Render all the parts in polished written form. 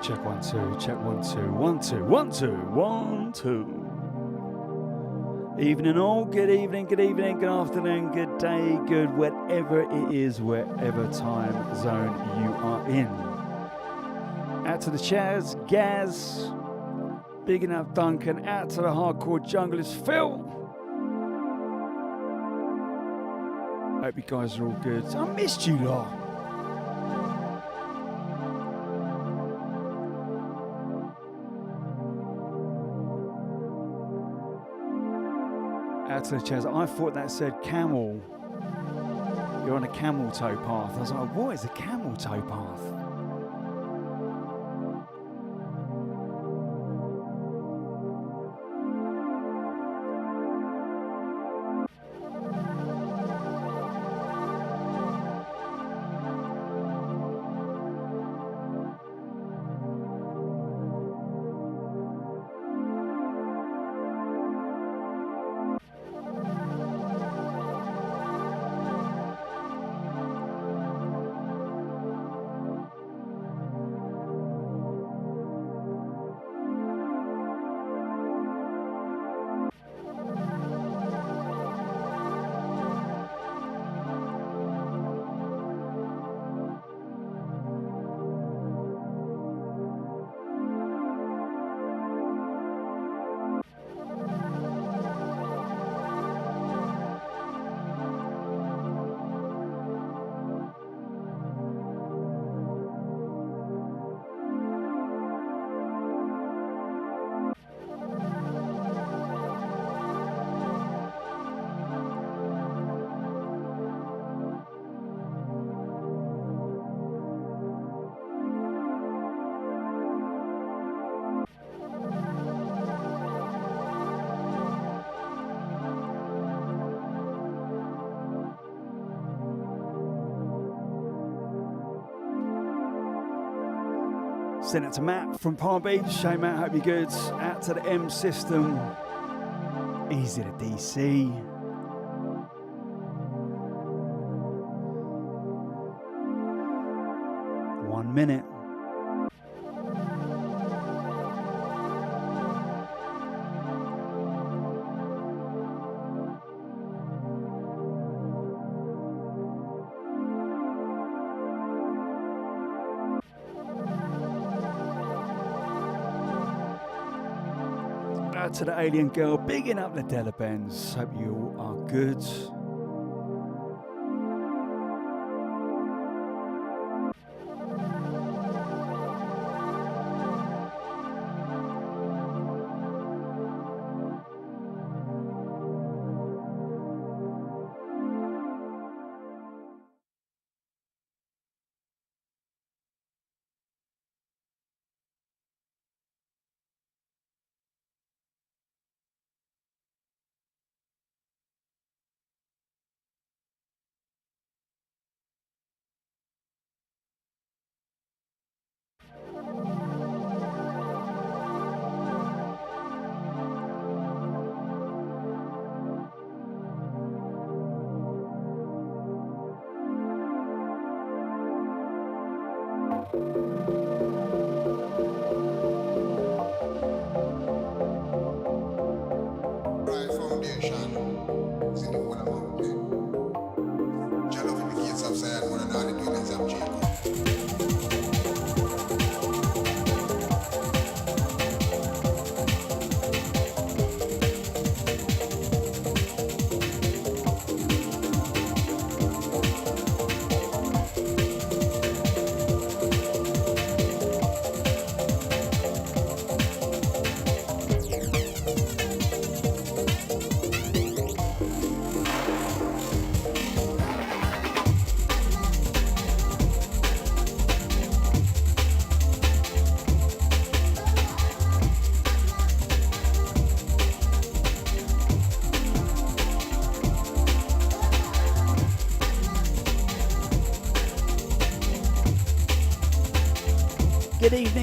Check 1 2, check 1 2, 1 2, 1 2, 1 2. Evening all, good evening, good afternoon, good day, good whatever it is, wherever time zone you are in. Out to the Chaz, Gaz, bigging up Duncan, out to the Hardcore Junglist, Phil. Hope you guys are all good. I missed you lot. Out to the Chaz. I thought that said camel. You're on a camel toe path. I was like, what is a camel toe path? Send it to Matt from Palm Beach. Hey Matt, hope you're good. Out to the M system. Easy to DC. One minute. To the alien girl, bigging up the Delabens. Hope you all are good.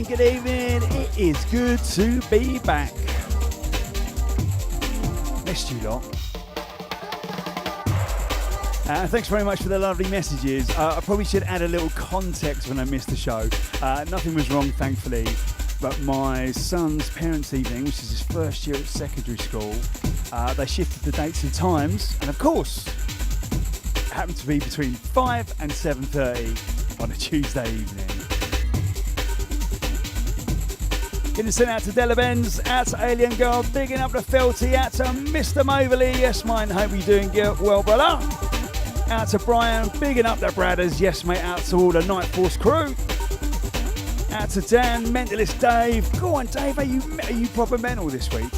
Good evening. It is good to be back. Missed you lot. Thanks very much for the lovely messages. I probably should add a little context when I missed the show. Nothing was wrong, thankfully, but my son's parents' evening, which is his first year at secondary school, they shifted the dates and times, and of course, it happened to be between 5 and 7:30 on a Tuesday evening. Getting sent out to Della Benz, out to Alien Girl, bigging up the Felty, out to Mr. Moverly, yes mate, hope you're doing well, brother. Out to Brian, bigging up the Bradders, yes mate, out to all the Kniteforce crew. Out to Dan, Mentalist Dave, go on Dave, are you proper mental this week?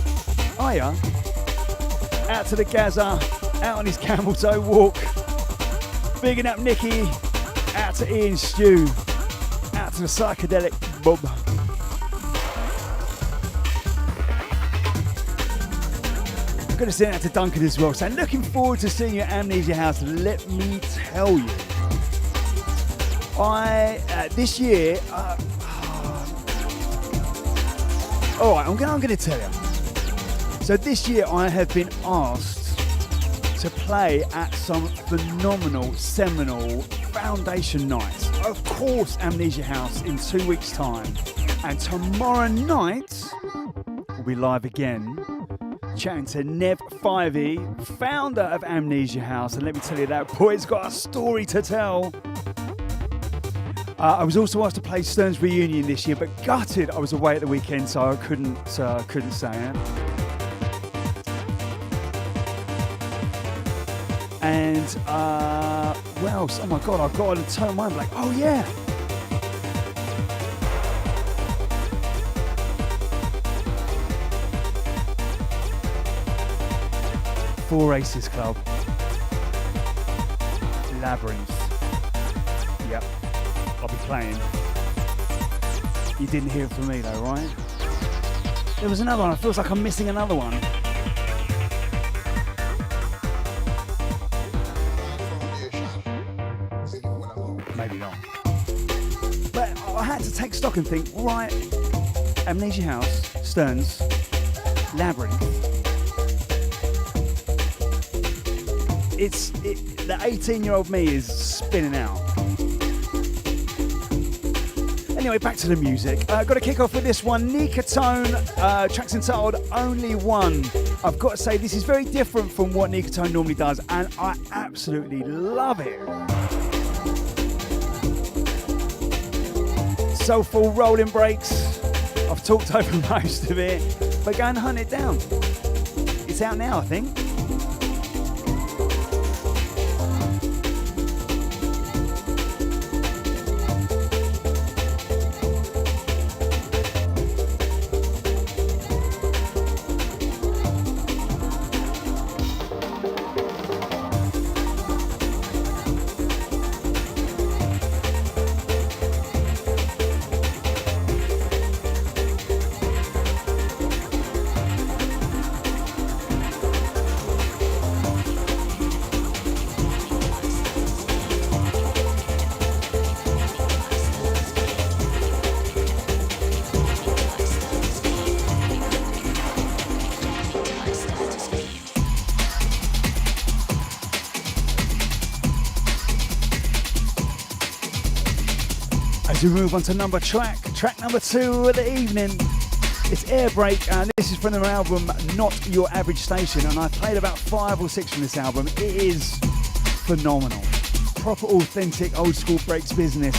Are ya? Out to the Gaza, out on his camel toe walk. Bigging up Nicky, out to Ian Stew, out to the Psychedelic Bob. Going to send out to Duncan as well, saying looking forward to seeing you at Amnesia House. Let me tell you, this year, all right, I'm going to tell you. So this year I have been asked to play at some phenomenal, seminal foundation nights. Of course, Amnesia House in 2 weeks' time, and tomorrow night we'll be live again. Chatting to Nev Fivey, founder of Amnesia House, and let me tell you, that boy's got a story to tell. I was also asked to play Stern's Reunion this year, but gutted I was away at the weekend, so I couldn't say it. And what else? Oh my god, I've got to turn my mind like, oh yeah. Four Aces Club, Labyrinth. Yep, I'll be playing. You didn't hear it from me though, right? There was another one. It feels like I'm missing another one. Maybe not. But I had to take stock and think, right, Amnesia House, Stearns, Labyrinth. The 18-year-old me is spinning out. Anyway, back to the music. Got to kick off with this one, Neekeetone, track's entitled Only One. I've got to say, this is very different from what Neekeetone normally does, and I absolutely love it. Soulful rolling breaks. I've talked over most of it, but go and hunt it down. It's out now, I think. We move on to track number 2 of the evening. It's Aerbreak, and this is from their album Not Your Average Station, and I played about 5 or 6 from this album. It is phenomenal. Proper authentic old school breaks business.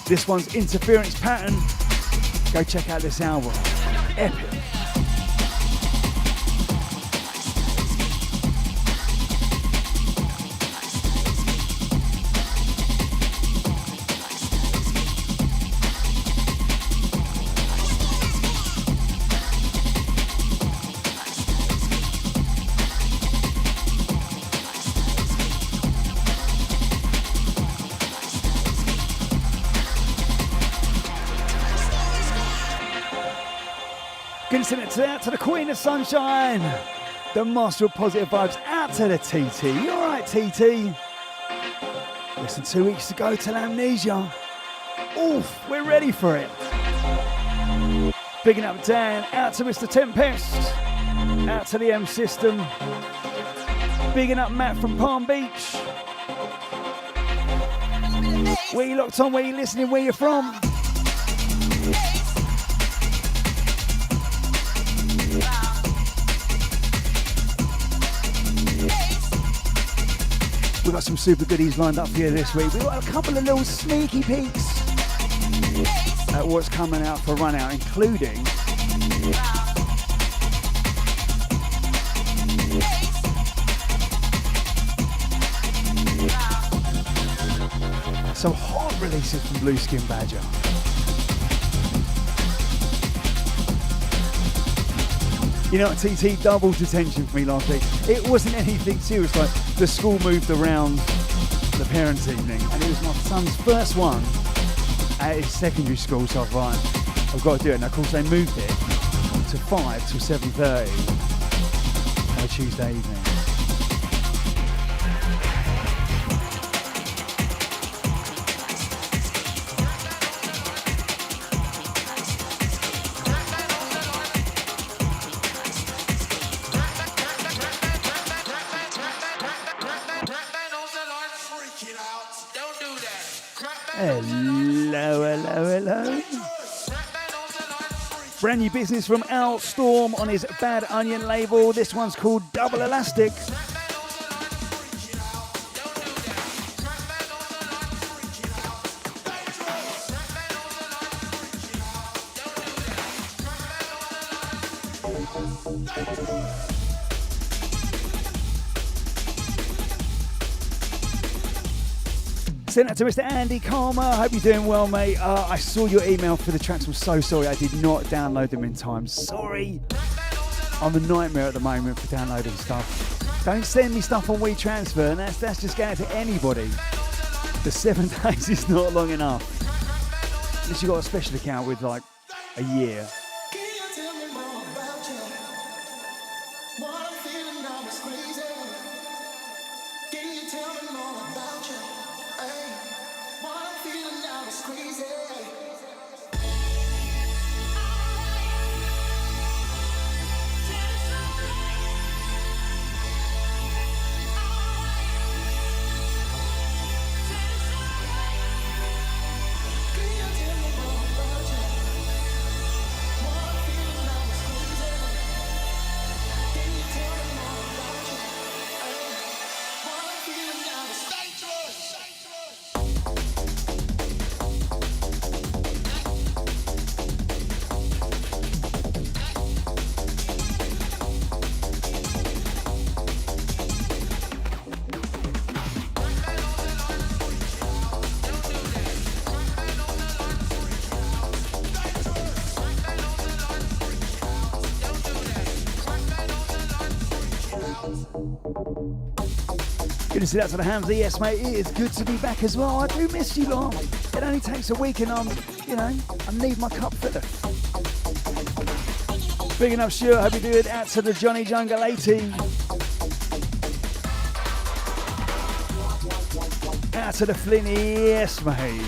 This one's Interference Pattern. Go check out this album. Epic. Send it out to the Queen of Sunshine, the Master of Positive Vibes, out to the TT. You alright, TT? Less than 2 weeks to go till Amnesia. Oof, we're ready for it. Bigging up Dan, out to Mr. Tempest, out to the M System. Bigging up Matt from Palm Beach. Where you locked on, where you listening, where you're from? We've got some super goodies lined up for you this week. We've got a couple of little sneaky peeks at what's coming out for Run Out, including some hot releases from Blueskin Badger. You know what, TT doubled attention for me last week. It wasn't anything serious, like the school moved around the parents' evening, and it was my son's first one at his secondary school, so I thought, right, I've got to do it. And of course they moved it to 5 till 7:30 on a Tuesday evening. Hello. Brand new business from Al Storm on his Bad Onion label. This one's called Double Elastic. Sent out to Mr. Andy Calmer. Hope you're doing well, mate. I saw your email for the tracks. I'm so sorry. I did not download them in time. Sorry. I'm a nightmare at the moment for downloading stuff. Don't send me stuff on WeTransfer, and that's just going to anybody. The 7 days is not long enough. Unless you've got a special account with like a year. Good to see that to the Hamza. Yes, mate, it is good to be back as well. I do miss you lot. It only takes a week and I need my cup filler. Big enough, sure. Hope you do it. Out to the Johnny Jungle 80. Out to the Flinny. Yes, mate.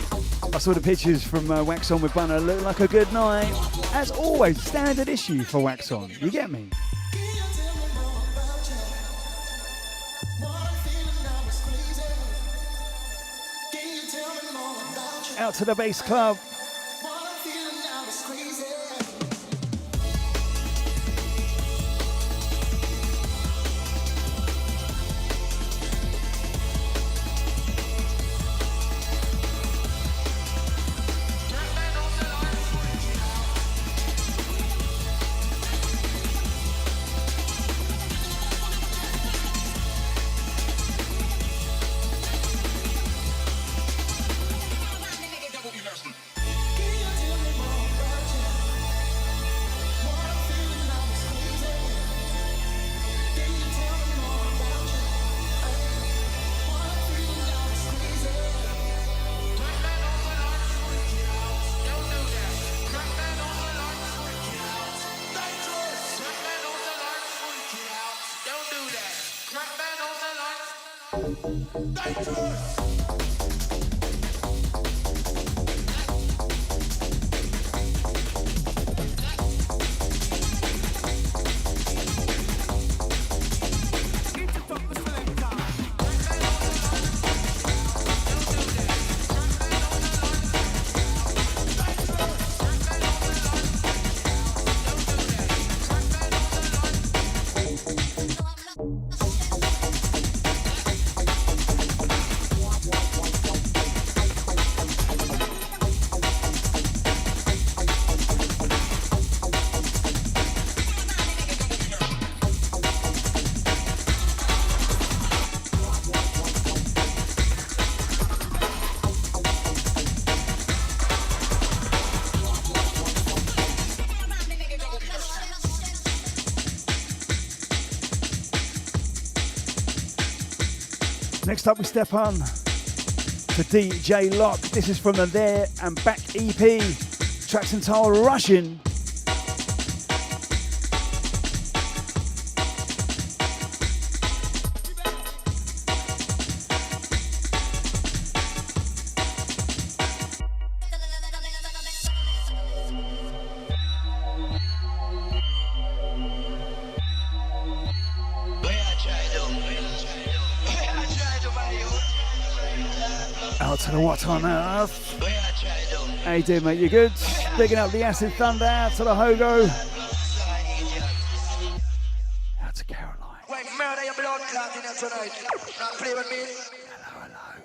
I saw the pictures from Wax On with Bunner. Look like a good night. As always, standard issue for Wax On. You get me? Out to the Bass Club. Next up we step on to DJ Lock. This is from the There and Back EP. Track's entitled Russian. Out to the What on Earth. How you doing, mate? You good? Picking up the Acid Thunder. Out to the Hogo. Out to Caroline. Wait, murder your blood clot in here tonight. Not play with me. Hello, hello.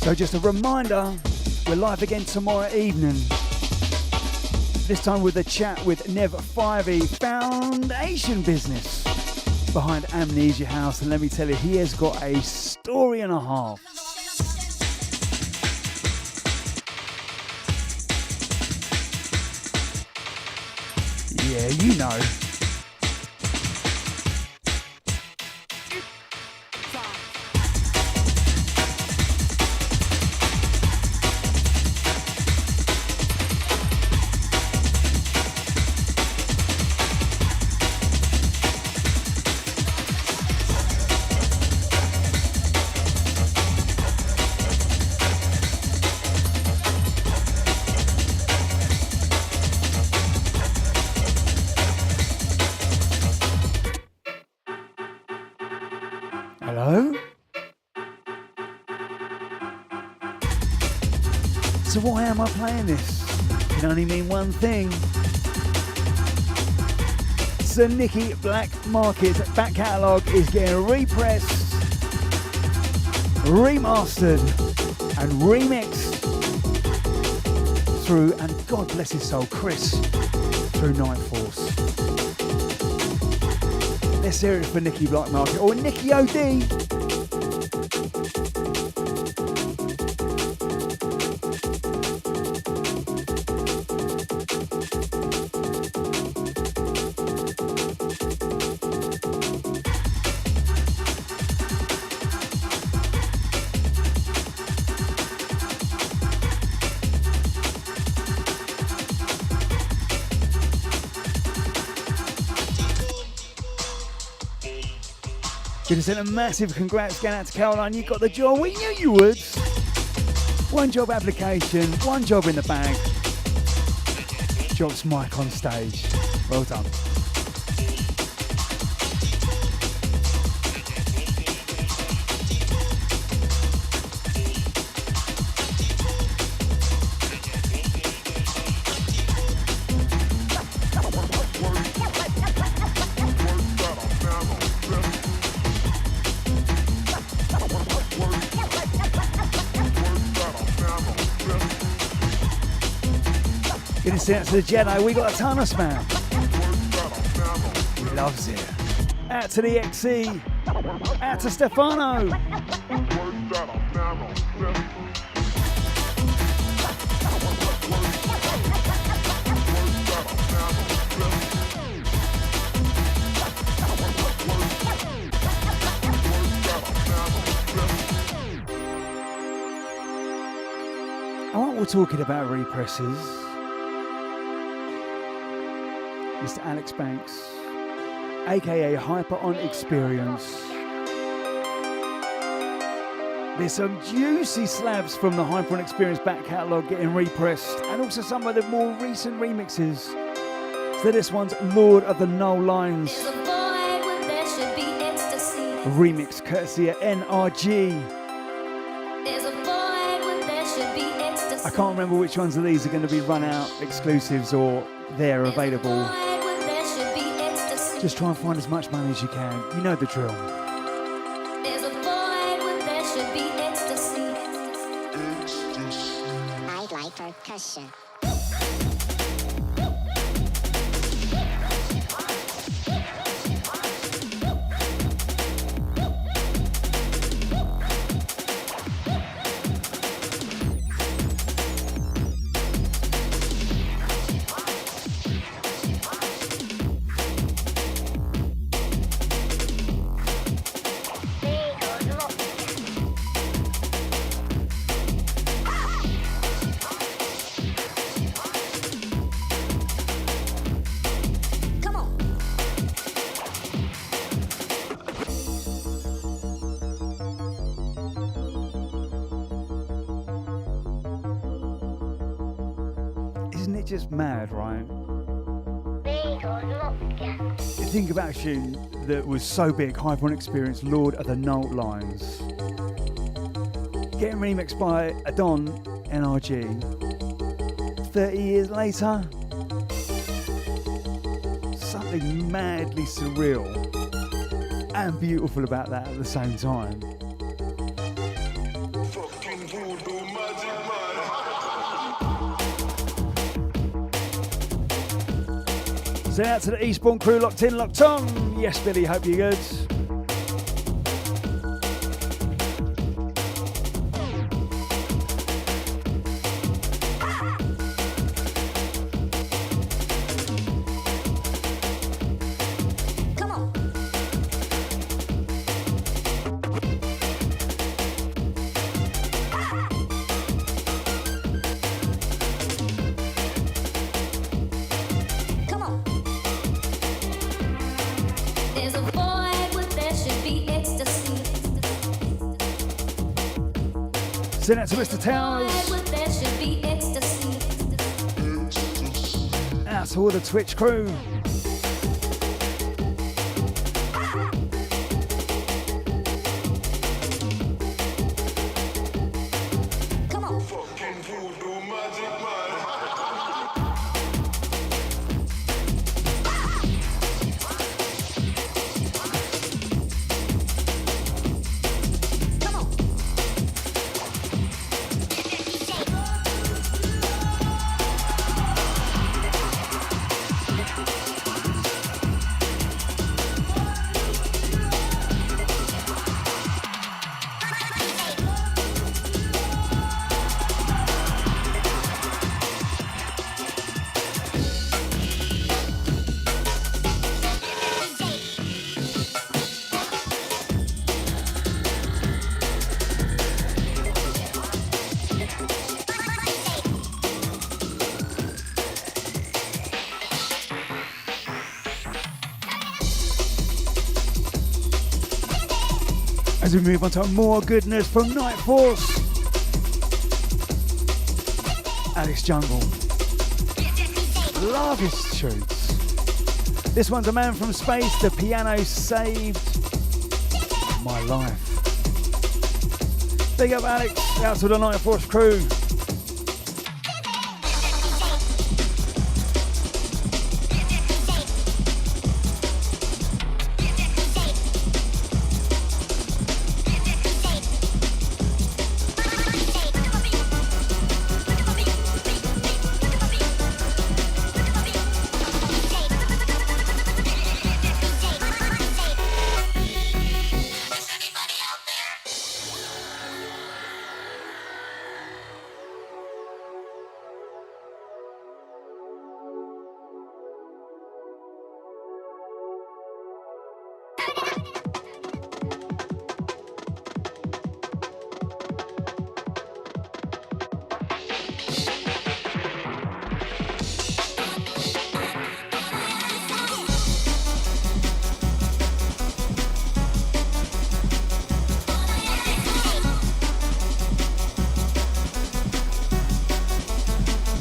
So just a reminder, we're live again tomorrow evening. This time with a chat with Nev 5e, foundation business behind Amnesia House. And let me tell you, he has got a story and a half. Yeah, you know. So why am I playing this? It can only mean one thing. So Nicky Blackmarket's back catalogue is getting repressed, remastered and remixed through, and God bless his soul, Chris, through Kniteforce. Let's hear it for Nicky Blackmarket, or Nicky OD. Gonna send a massive congrats going out to Caroline. You got the job. We knew you would. One job application, one job in the bag. Drops mic on stage. Well done. Send it to the Jedi, we got a ton of spam. He loves it. Out to the XC. Out to Stefano. While we're talking about represses, Mr. Alex Banks, aka Hyper On Experience. There's some juicy slabs from the Hyper On Experience back catalogue getting repressed, and also some of the more recent remixes. So this one's Lord of the Null Lines. A remix courtesy of NRG. I can't remember which ones of these are going to be run out exclusives or they're available. Just try and find as much money as you can. You know the drill. There's a void where there should be ecstasy. I'd like percussion. Just mad, right? You think about a tune that was so big, Hyper On Experience, Lord of the Null Lines, getting remixed by Adon NRG. 30 years later, something madly surreal and beautiful about that at the same time. So out to the Eastbourne crew, locked in, locked on. Yes, Billy, hope you're good. Come on. Send out to Mr. Towers. Out to all the Twitch crew. As we move on to more goodness from Kniteforce. Alex Jungle. Love his tunes. This one's a man from space. The piano saved my life. Big up Alex, out to the Kniteforce crew.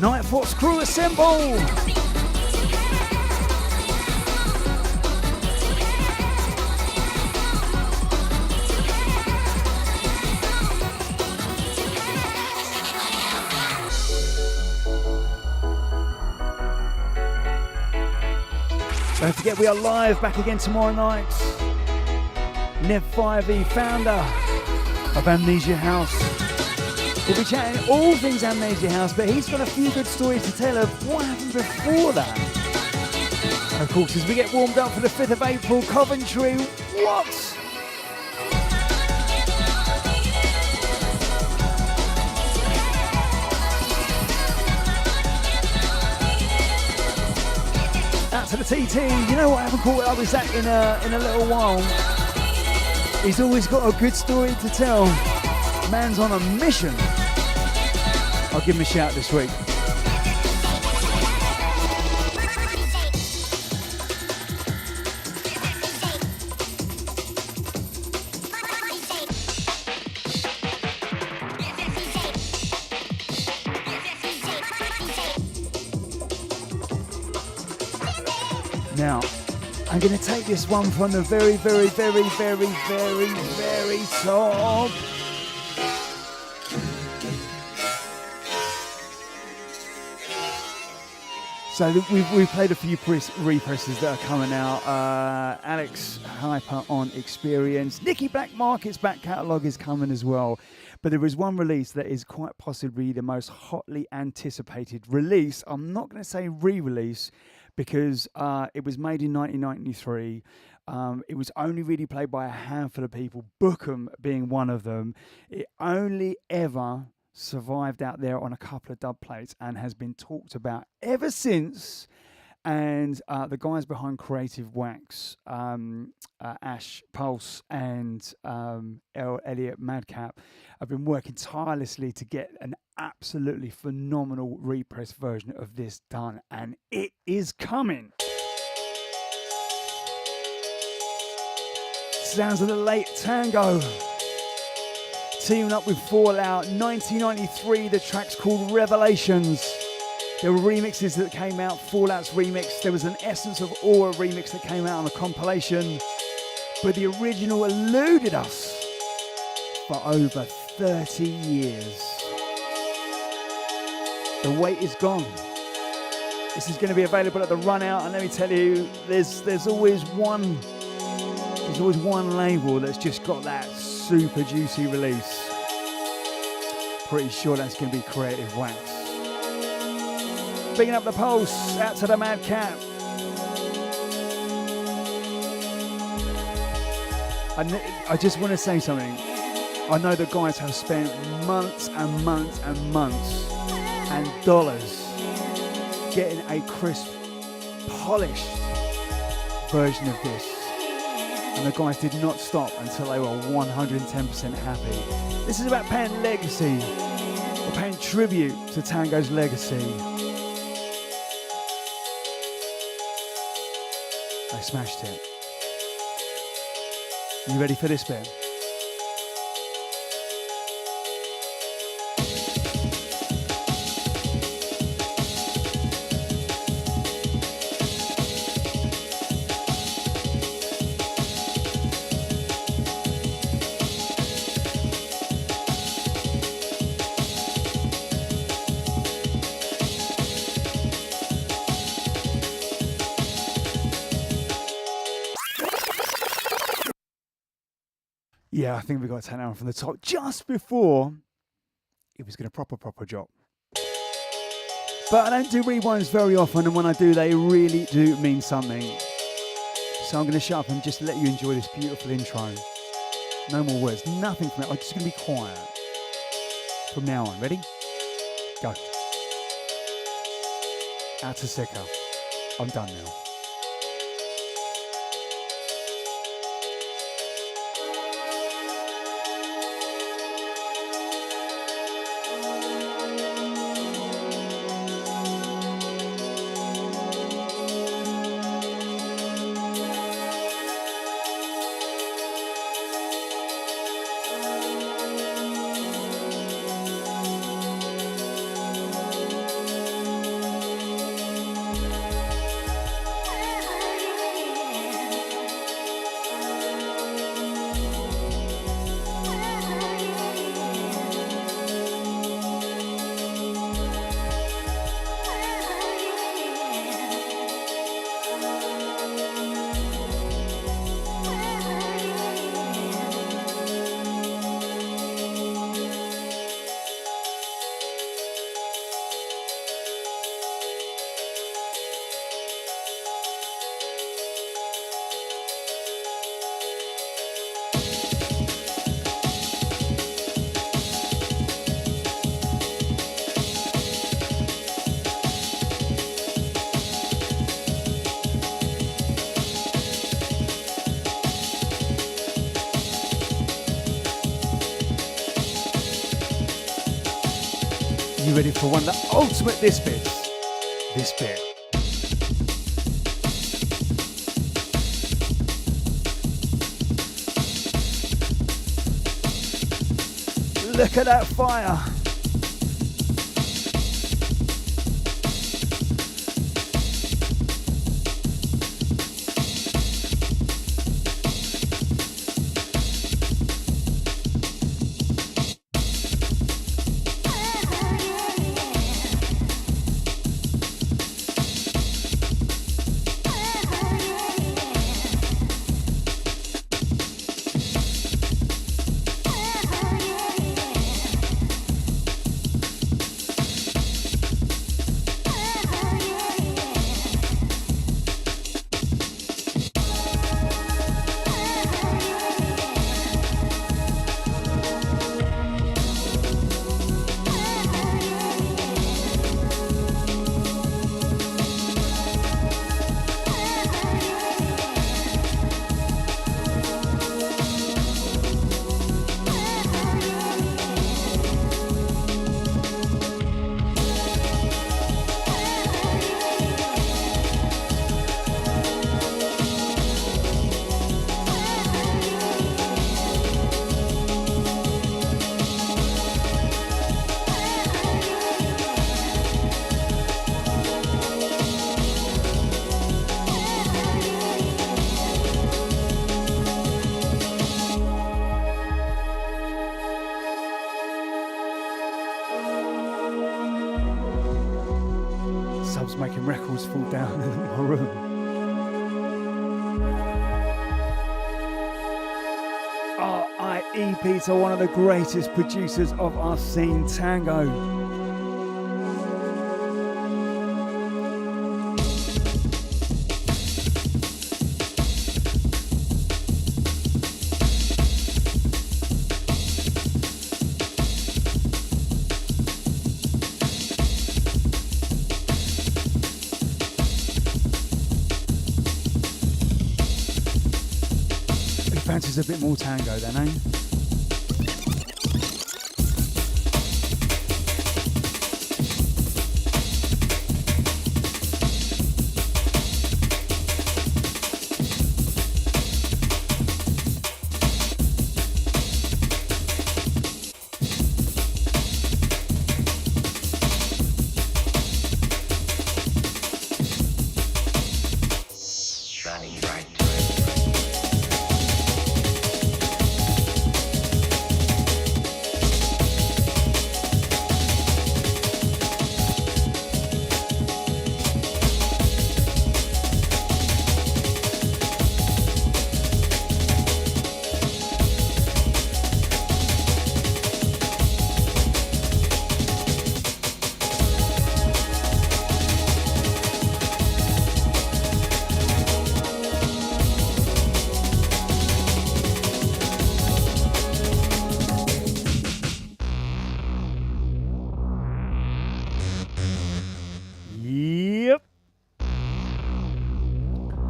Kniteforce crew assemble! Don't forget we are live back again tomorrow night. Nev 5e, founder of Amnesia House. We'll be chatting all things Amnesia House, but he's got a few good stories to tell of what happened before that. And of course, as we get warmed up for the 5th of April, Coventry, what? Out to the TT, you know what, I haven't caught up with Zach in a little while. He's always got a good story to tell. Man's on a mission. I'll give him a shout this week. Now, I'm going to take this one from the very, very, very, very, very, very top. So we've played a few represses that are coming out. Alex Hyper on Experience. Nicky Blackmarket's back catalogue is coming as well. But there is one release that is quite possibly the most hotly anticipated release. I'm not going to say re-release because it was made in 1993. It was only really played by a handful of people, Bookham being one of them. It only ever survived out there on a couple of dub plates and has been talked about ever since. And the guys behind Creative Wax, Ash Pulse and Elliot Madcap, have been working tirelessly to get an absolutely phenomenal repress version of this done, and it is coming. Sounds of the late Tango teaming up with Fallout. 1993, the track's called Revelations. There were remixes that came out, Fallout's remix. There was an Essence of Aura remix that came out on a compilation. But the original eluded us for over 30 years. The wait is gone. This is going to be available at the Run Out, and let me tell you, there's always one label that's just got that super juicy release. Pretty sure that's going to be Creative Wax. Picking up the pulse, out to the Madcap. I just want to say something. I know the guys have spent months and months and months and dollars getting a crisp, polished version of this. And the guys did not stop until they were 110% happy. This is about paying legacy, or paying tribute to Tango's legacy. I smashed it. You ready for this bit? Yeah, I think we got to turn down from the top just before it was going to proper drop. But I don't do rewinds very often, and when I do, they really do mean something. So I'm going to shut up and just let you enjoy this beautiful intro. No more words, nothing from it. I'm just going to be quiet from now on. Ready? Go. Out to Sika. I'm done now. You ready for one of the ultimate this bits? This bit. Look at that fire. Making records fall down in my room. R.I.E.P. to one of the greatest producers of our scene, Tango. Fancies a bit more tango then, eh?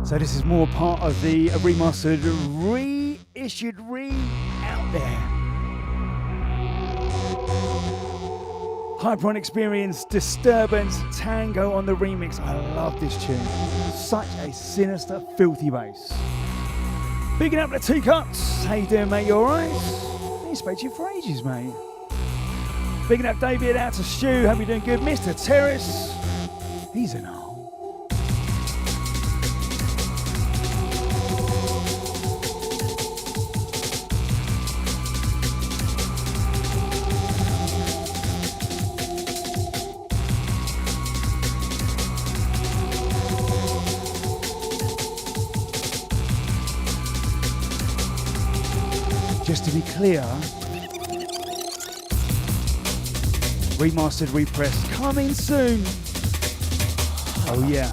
So this is more part of the remastered, reissued, out there. Hyperon Experience, Disturbance, Tango on the remix. I love this tune. Such a sinister, filthy bass. Bigging up the two cuts. How you doing, mate? You alright? I ain't spoke to you for ages, mate. Bigging up David, out to Stu. Hope you're doing good. Mr. Terrace. He's an hole. Just to be clear, remastered, repressed, coming soon. Oh yeah.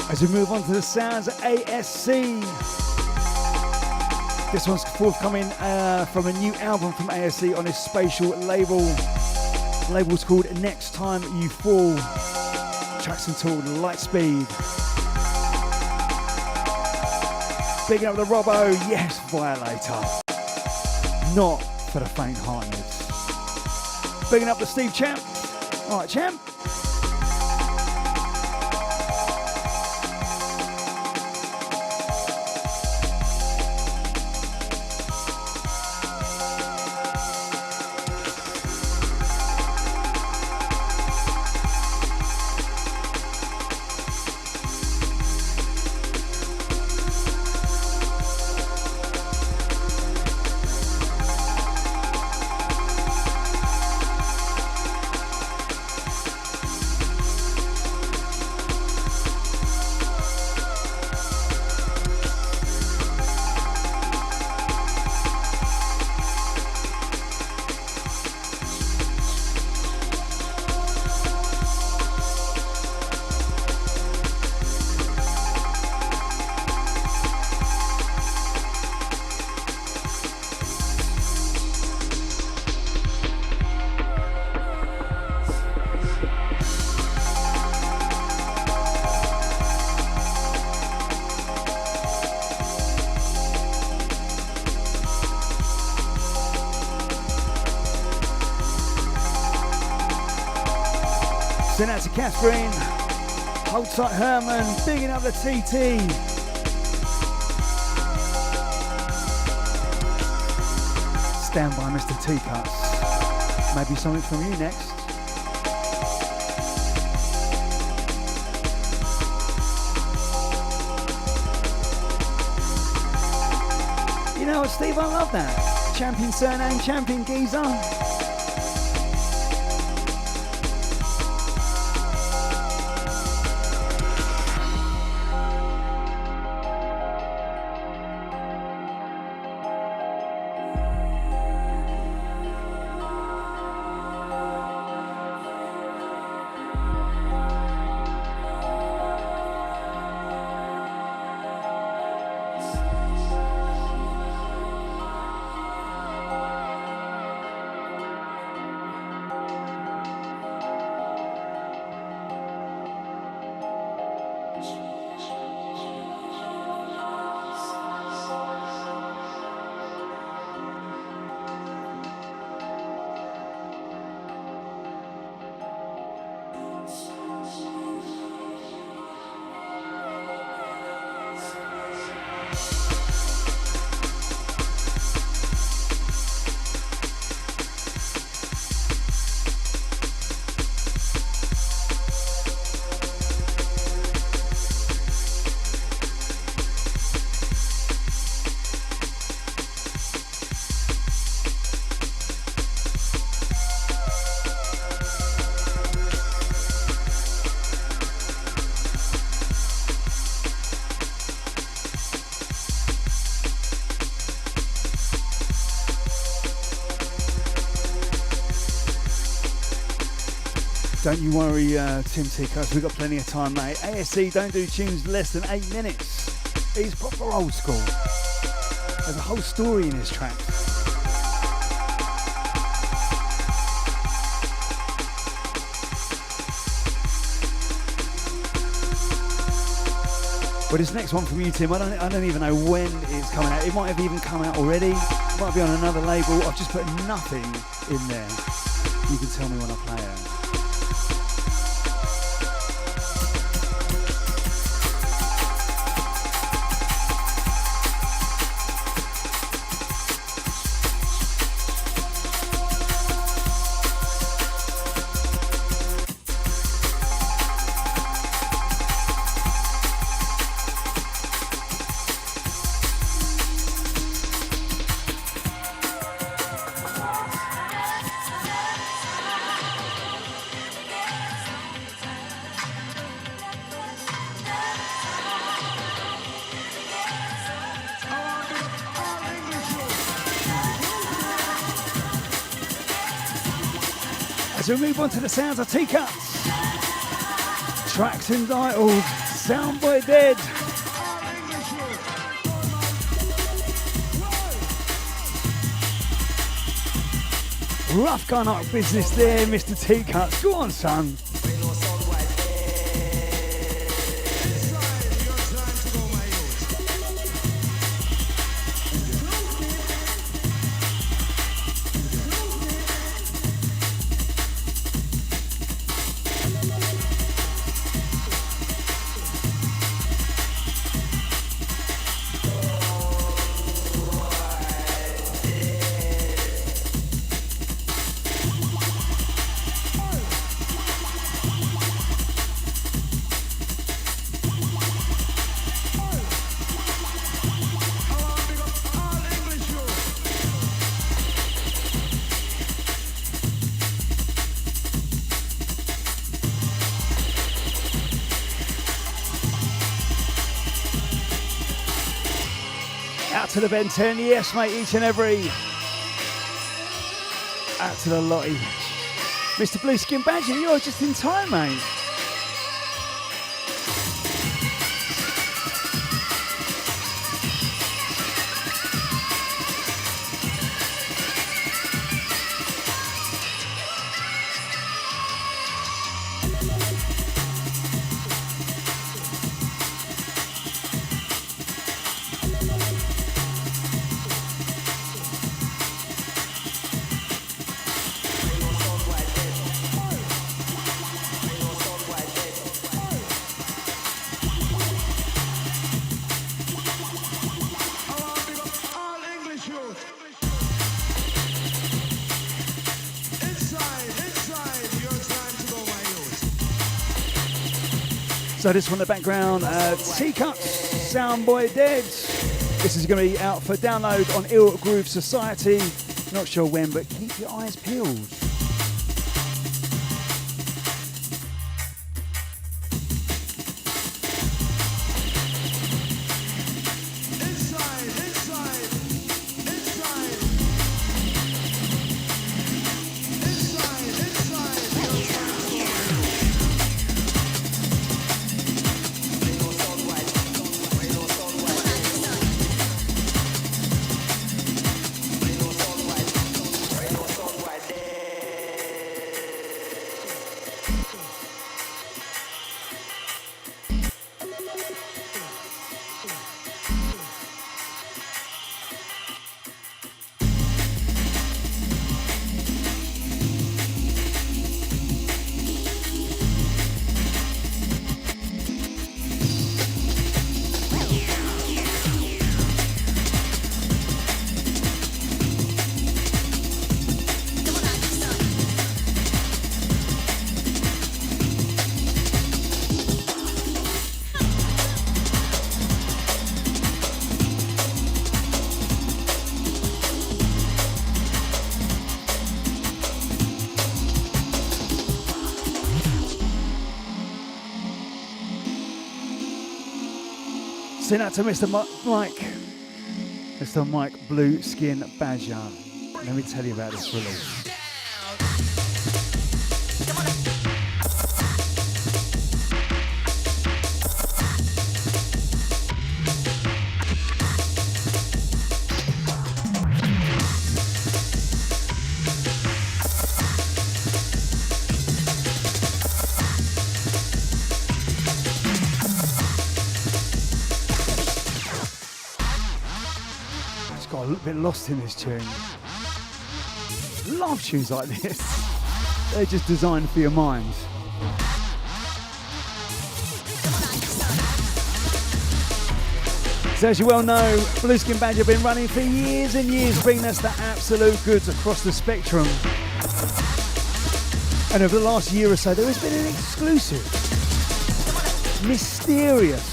As we move on to the sounds of ASC. This one's forthcoming from a new album from ASC on his Spatial label. The label's called Next Time You Fall. Track's entitled Lightspeed. Bigging up the Robbo, yes, Violator. Not for the faint-hearted. Bigging up the Steve Champ. All right, Champ. Send out to Catherine, hold tight Herman, bigging up the TT. Stand by Mr. Teacups. Maybe something from you next. You know what, Steve, I love that. Champion surname, champion geezer. Don't you worry, Tim Teacups, we've got plenty of time, mate. ASC don't do tunes less than 8 minutes. He's proper old school. There's a whole story in his tracks. But this next one from you, Tim, I don't even know when it's coming out. It might have even come out already. It might be on another label. I've just put nothing in there. You can tell me when I play it. As we move on to the sounds of Teacups, tracks entitled Soundbwoy Dead. Rough gun up business there, Mr. Teacups. Go on, son. To the Ben 10, yes mate, each and every. Out to the lottie. Mr. Blueskin Badger, you're just in time, mate. So this one in the background, Teacups, Soundbwoy Dead. This is going to be out for download on Ill Groove Society. Not sure when, but keep your eyes peeled. Send out to Mr. Mike Blueskin Badger. Let me tell you about this release. got a little bit lost in this tune. Love tunes like this. They're just designed for your mind. So as you well know, Blueskin Badger have been running for years and years, bringing us the absolute goods across the spectrum. And over the last year or so, there has been an exclusive, mysterious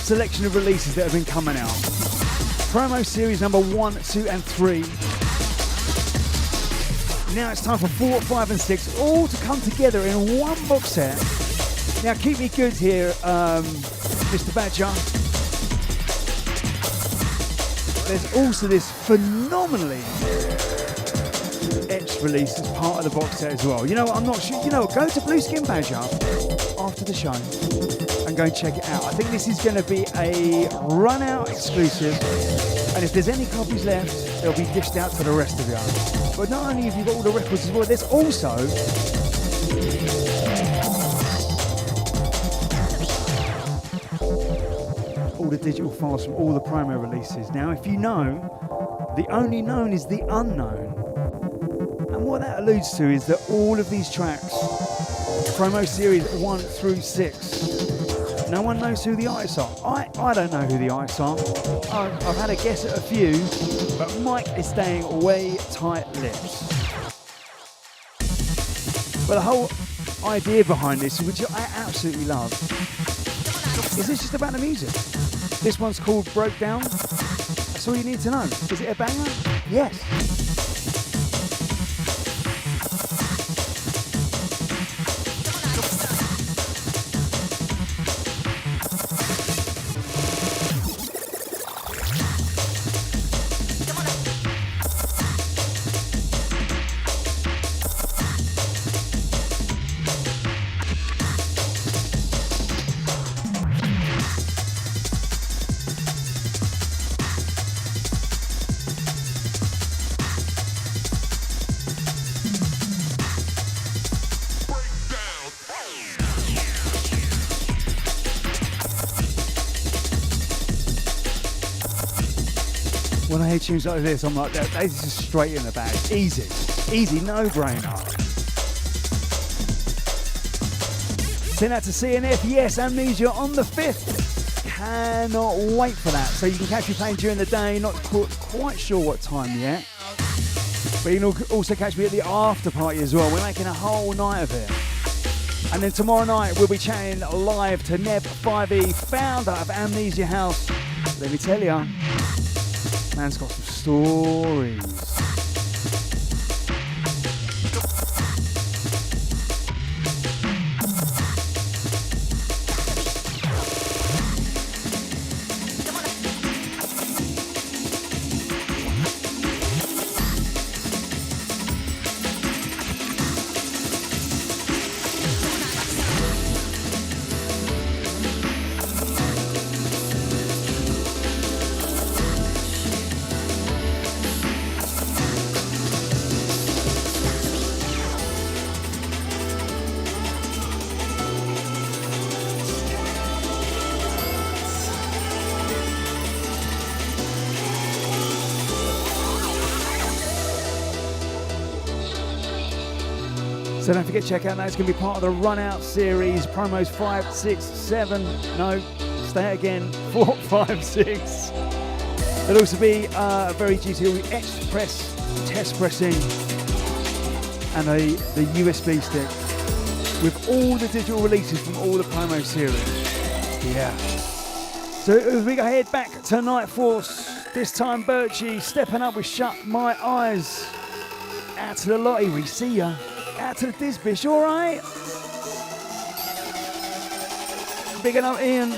selection of releases that have been coming out. Promo series number 1, 2 and 3. Now it's time for 4, 5 and 6, all to come together in one box set. Now keep me good here, Mr. Badger. There's also this phenomenally etched release as part of the box set as well. You know what, I'm not sure, you know what, go to Blueskin Badger after the show and go and check it out. I think this is going to be a run-out exclusive, and if there's any copies left, they'll be dished out to the rest of you. But not only have you got all the records as well, there's also all the digital files from all the promo releases. Now, if you know, the only known is the unknown. And what that alludes to is that all of these tracks, promo series 1 through 6, no one knows who the artists are. I don't know who the artists are. I've had a guess at a few, but Mike is staying way tight-lipped. But the whole idea behind this, which I absolutely love, is this just about the music. This one's called Brokedown. That's all you need to know. Is it a banger? Yes. When I hear tunes like this, I'm like, they're just straight in the bag. Easy, no brainer. Send out to CNF, yes, Amnesia on the 5th. Cannot wait for that. So you can catch me playing during the day, not quite sure what time yet. But you can also catch me at the after party as well. We're making a whole night of it. And then tomorrow night, we'll be chatting live to Neb 5E, founder of Amnesia House. Let me tell you. Man's got some stories. So don't forget to check out that. It's going to be part of the Run Out series. Promos 5, 6, 7. No, stay again. 4, 5, 6. There'll also be a very juicy etched press, test pressing, and the USB stick with all the digital releases from all the promo series. Yeah. So as we go head back to Kniteforce, this time Birchie stepping up with Shut My Eyes. Out to the lottie, we see ya. Out to the Disbish, alright? Big up Ian.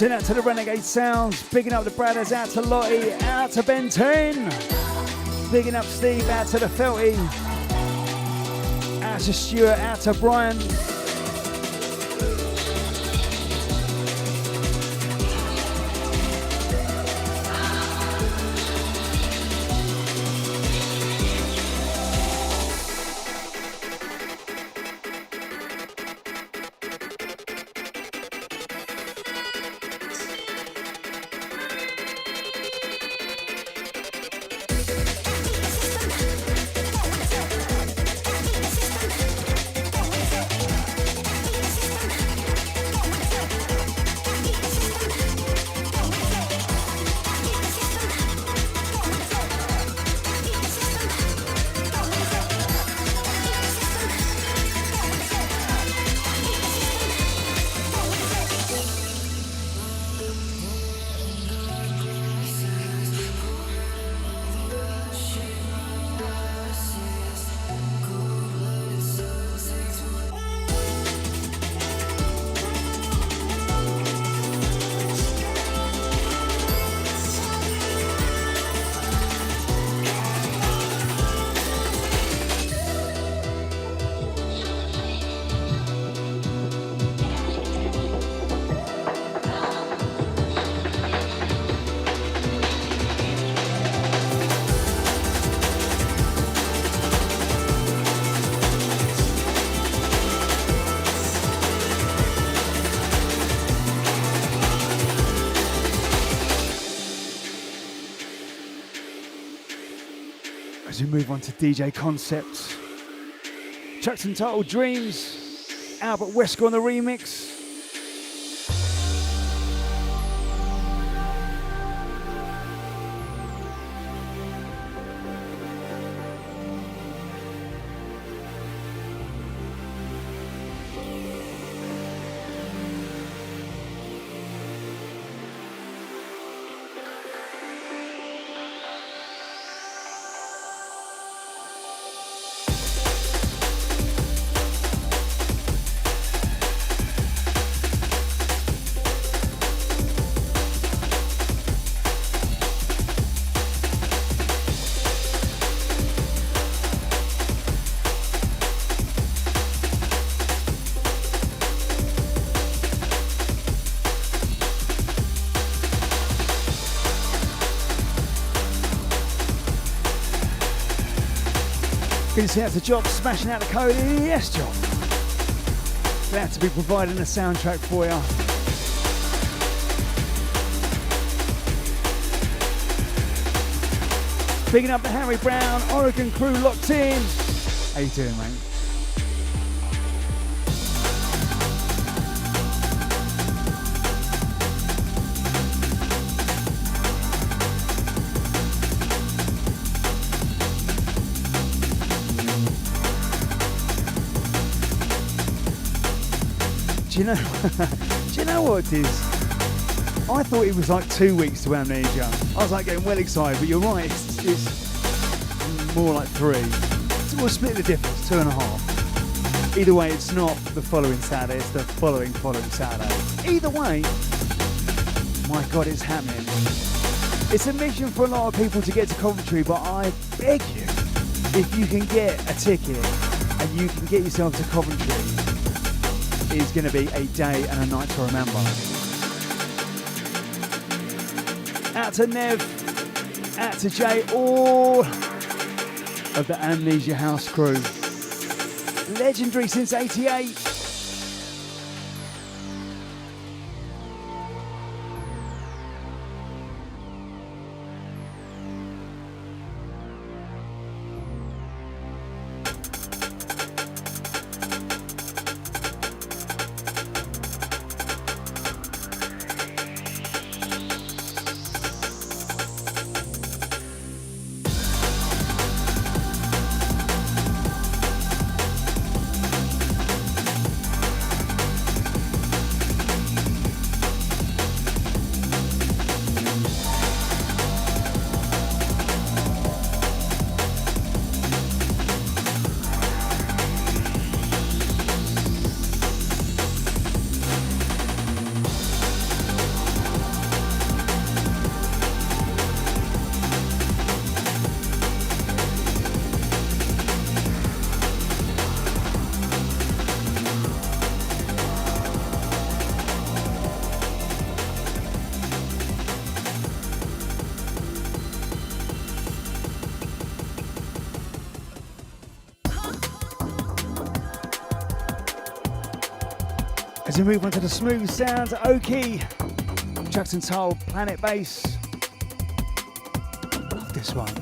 Send out to the Renegade Sounds. Bigging up the Bradders. Out to Lottie. Out to Ben 10. Bigging up Steve. Out to the Felty. Out to Stuart. Out to Brian. We move on to DJ Concepts. Tracks entitled Dreams. Albert Wesker on the remix. Finishing out the job, smashing out the code. Yes, job. Glad to be providing a soundtrack for you. Picking up the Harry Brown, Oregon crew locked in. How you doing, mate? Do you know what it is? I thought it was like 2 weeks to amnesia. I was like getting well excited, but you're right, it's more like 3. So we'll split the difference, 2.5. Either way, it's not the following Saturday, it's the following Saturday. Either way, my God, it's happening. It's a mission for a lot of people to get to Coventry, but I beg you, if you can get a ticket and you can get yourself to Coventry, is going to be a day and a night to remember. Out to Nev, out to Jay, all of the Amnesia House crew. Legendary since '88. As we move on to the smooth sounds, Oki, tracks entitled Planet Bass. Love this one.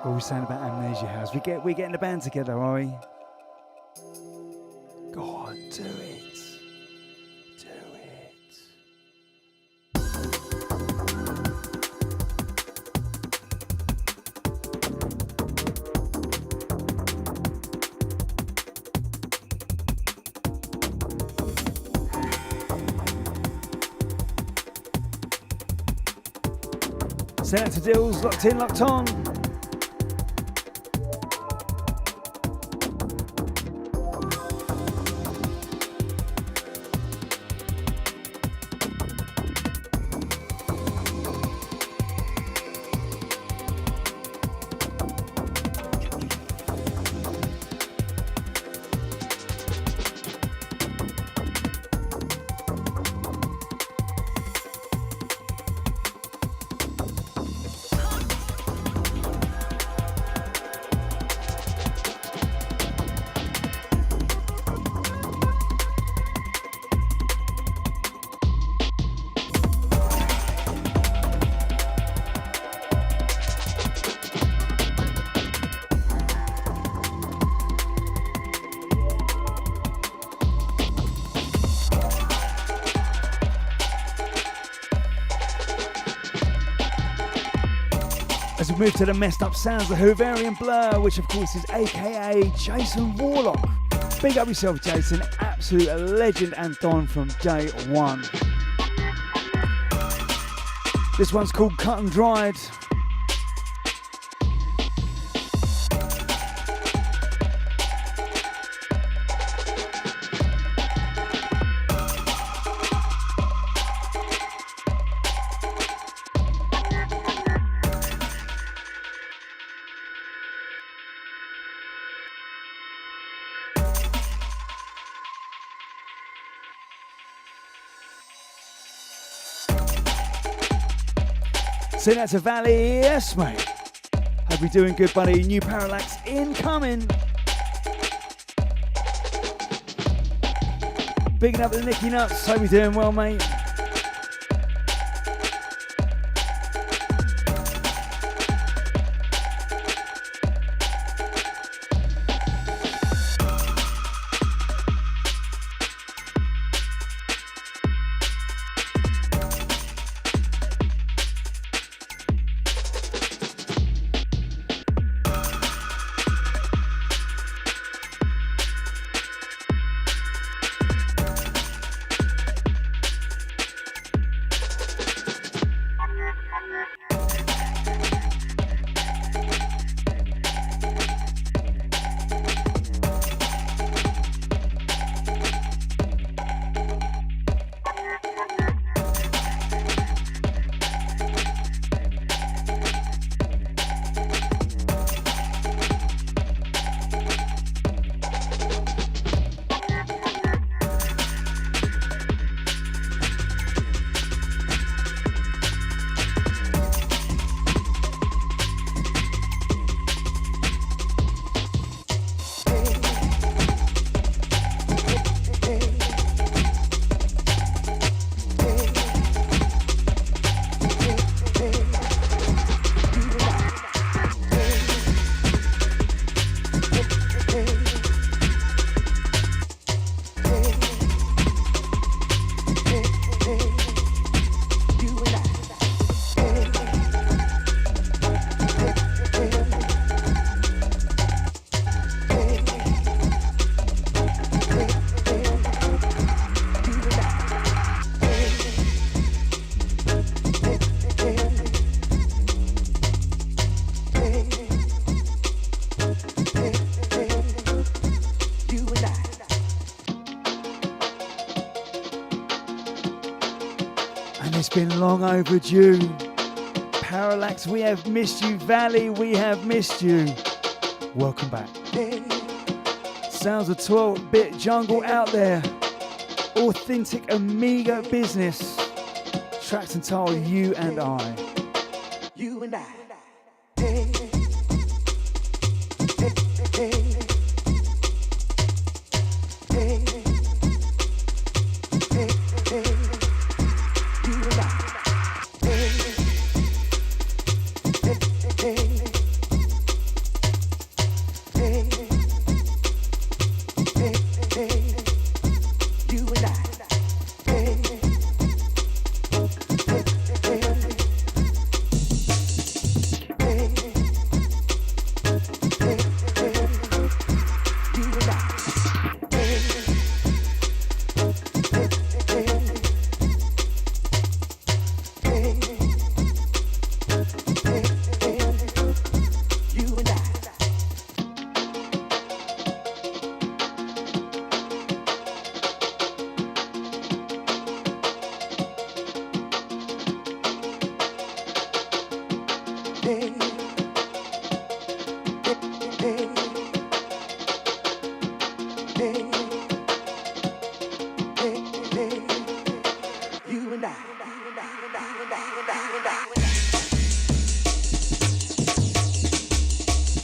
What are we saying about Amnesia House? We getting the band together, are we? Go on, do it. Do it. Send out to Dills, locked in, locked on. As we move to the messed up sounds of Hooverian Blur, which of course is aka Jason Warlock. Big up yourself, Jason. Absolute legend and Don from day one. This one's called Cut and Dried. Send that to Valley, yes mate. Hope you're doing good, buddy. New Parallax incoming. Bigging up the Nicky Nuts. Hope you're doing well, mate. And it's been long overdue. Parallax, we have missed you. Valley, we have missed you. Welcome back. Sounds of 12-bit jungle out there. Authentic Amiga business. Tracks entitled You and I. You and I.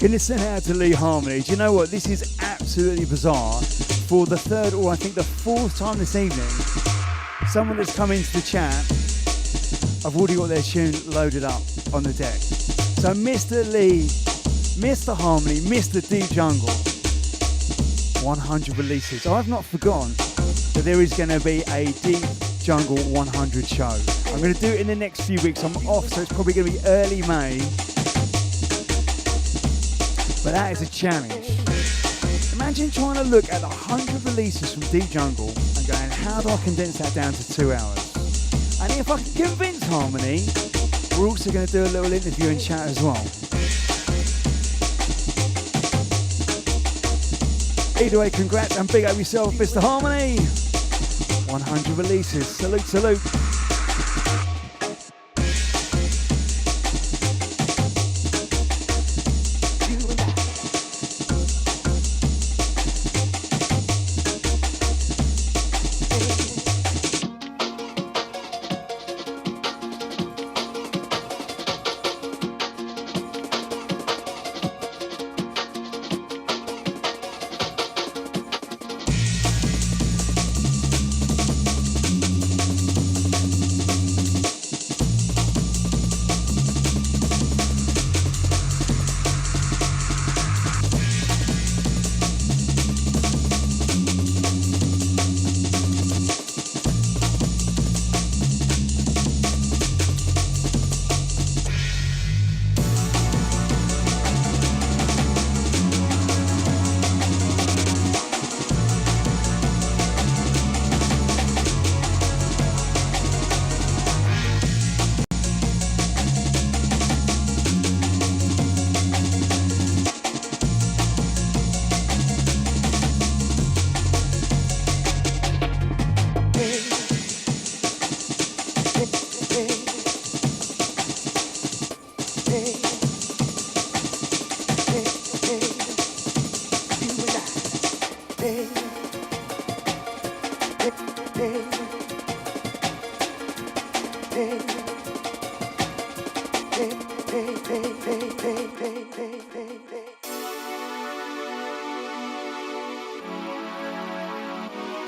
Gonna send out to Lee Harmony. Do you know what? This is absolutely bizarre. For the third or I think the fourth time this evening, someone that's come into the chat, I've already got their tune loaded up on the deck. So Mr. Lee, Mr. Harmony, Mr. Deep Jungle, 100 releases. I've not forgotten that there is going to be a Deep Jungle 100 show. I'm going to do it in the next few weeks. I'm off, so it's probably going to be early May. But that is a challenge. Imagine trying to look at 100 releases from Deep Jungle and going, how do I condense that down to 2 hours? And if I can convince Harmony, we're also going to do a little interview and chat as well. Either way, congrats and big up yourself, Mr. Harmony. 100 releases. Salute, salute.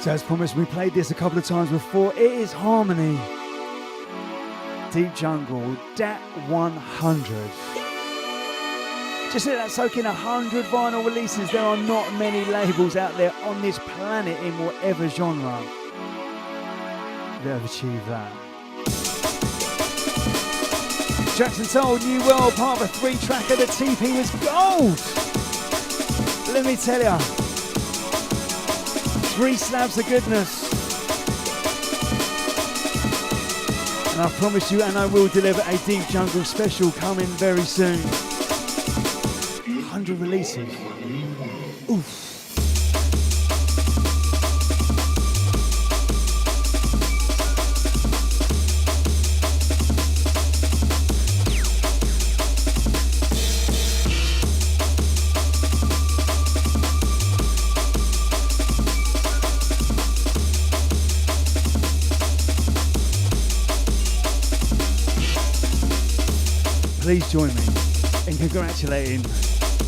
So as promised, we played this a couple of times before. It is Harmony. Deep Jungle, DAT 100. Just let that soak in. 100 vinyl releases. There are not many labels out there on this planet in whatever genre that have achieved that. Jackson Toll, New World, part of a 3-tracker. The TP was gold. Let me tell ya. 3 slabs of goodness. And I promise you, and I will deliver a Deep Jungle special coming very soon. 100 releases. Oof. please join me in congratulating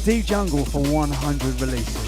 Deep Jungle for 100 releases.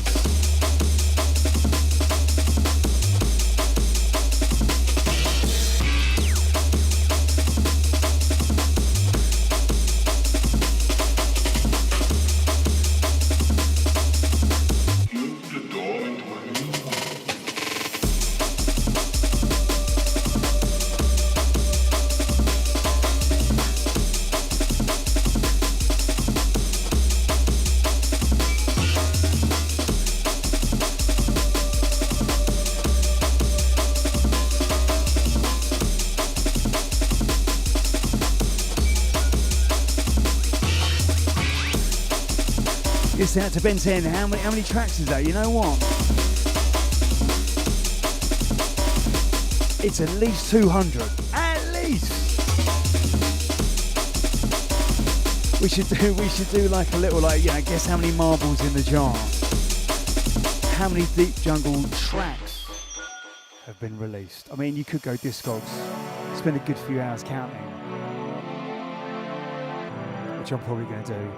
Listen out to Ben 10. How many tracks is that? You know what? It's at least 200. At least. We should do like a little guess how many marbles in the jar. How many Deep Jungle tracks have been released? I mean, you could go Discogs, spend a good few hours counting, which I'm probably going to do.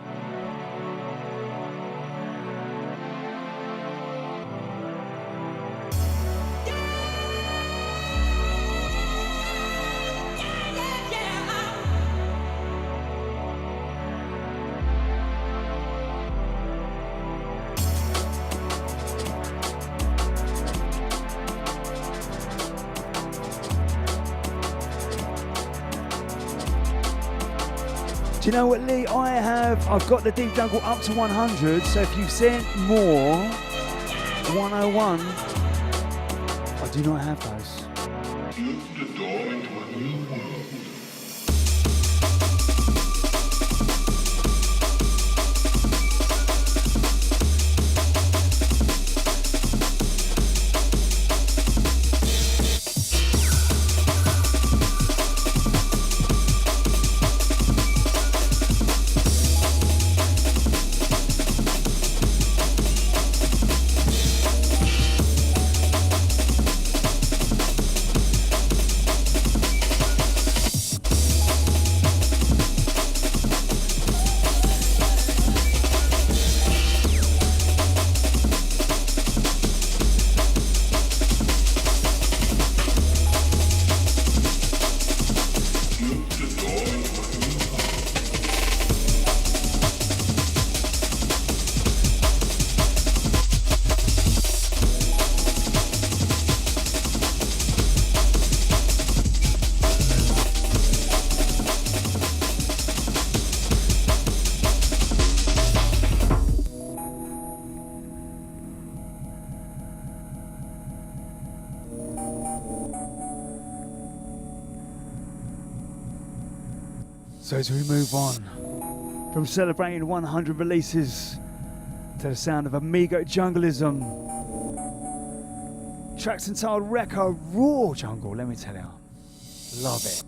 Do you know what, Lee? I've got the Deep Jungle up to 100, so if you've sent more, 101, I do not have those. Open the door into a new world. So as we move on from celebrating 100 releases to the sound of Amigo Junglism, tracks entitled Rekka Raw Jungle, let me tell you, love it.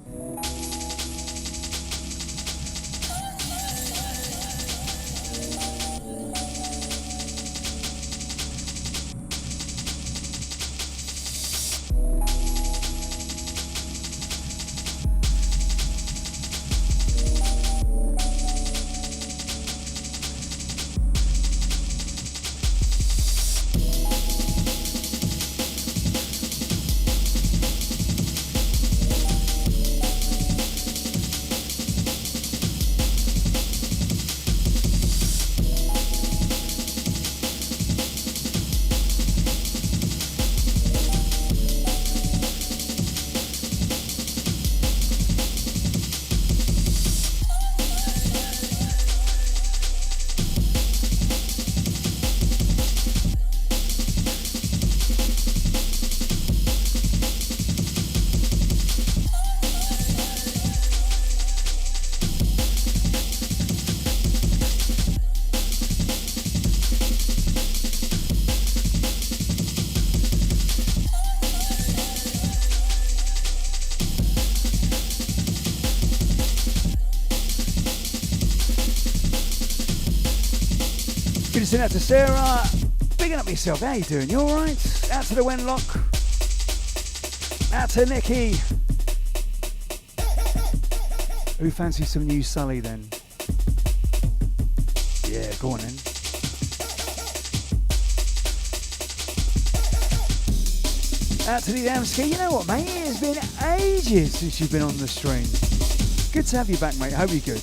Out to Sarah, bigging up yourself. How you doing? You alright? Out to the Wenlock. Out to Nicky. Who fancies some new Sully then? Yeah, go on then. Out to the Damski. You know what, mate? It's been ages since you've been on the stream. Good to have you back, mate. Hope you're good.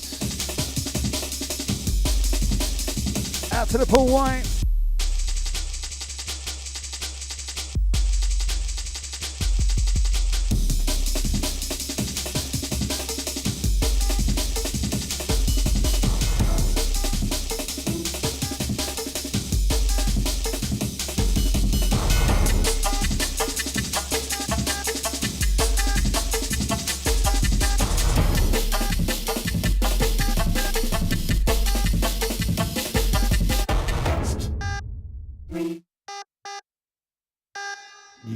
Out to the Paul White.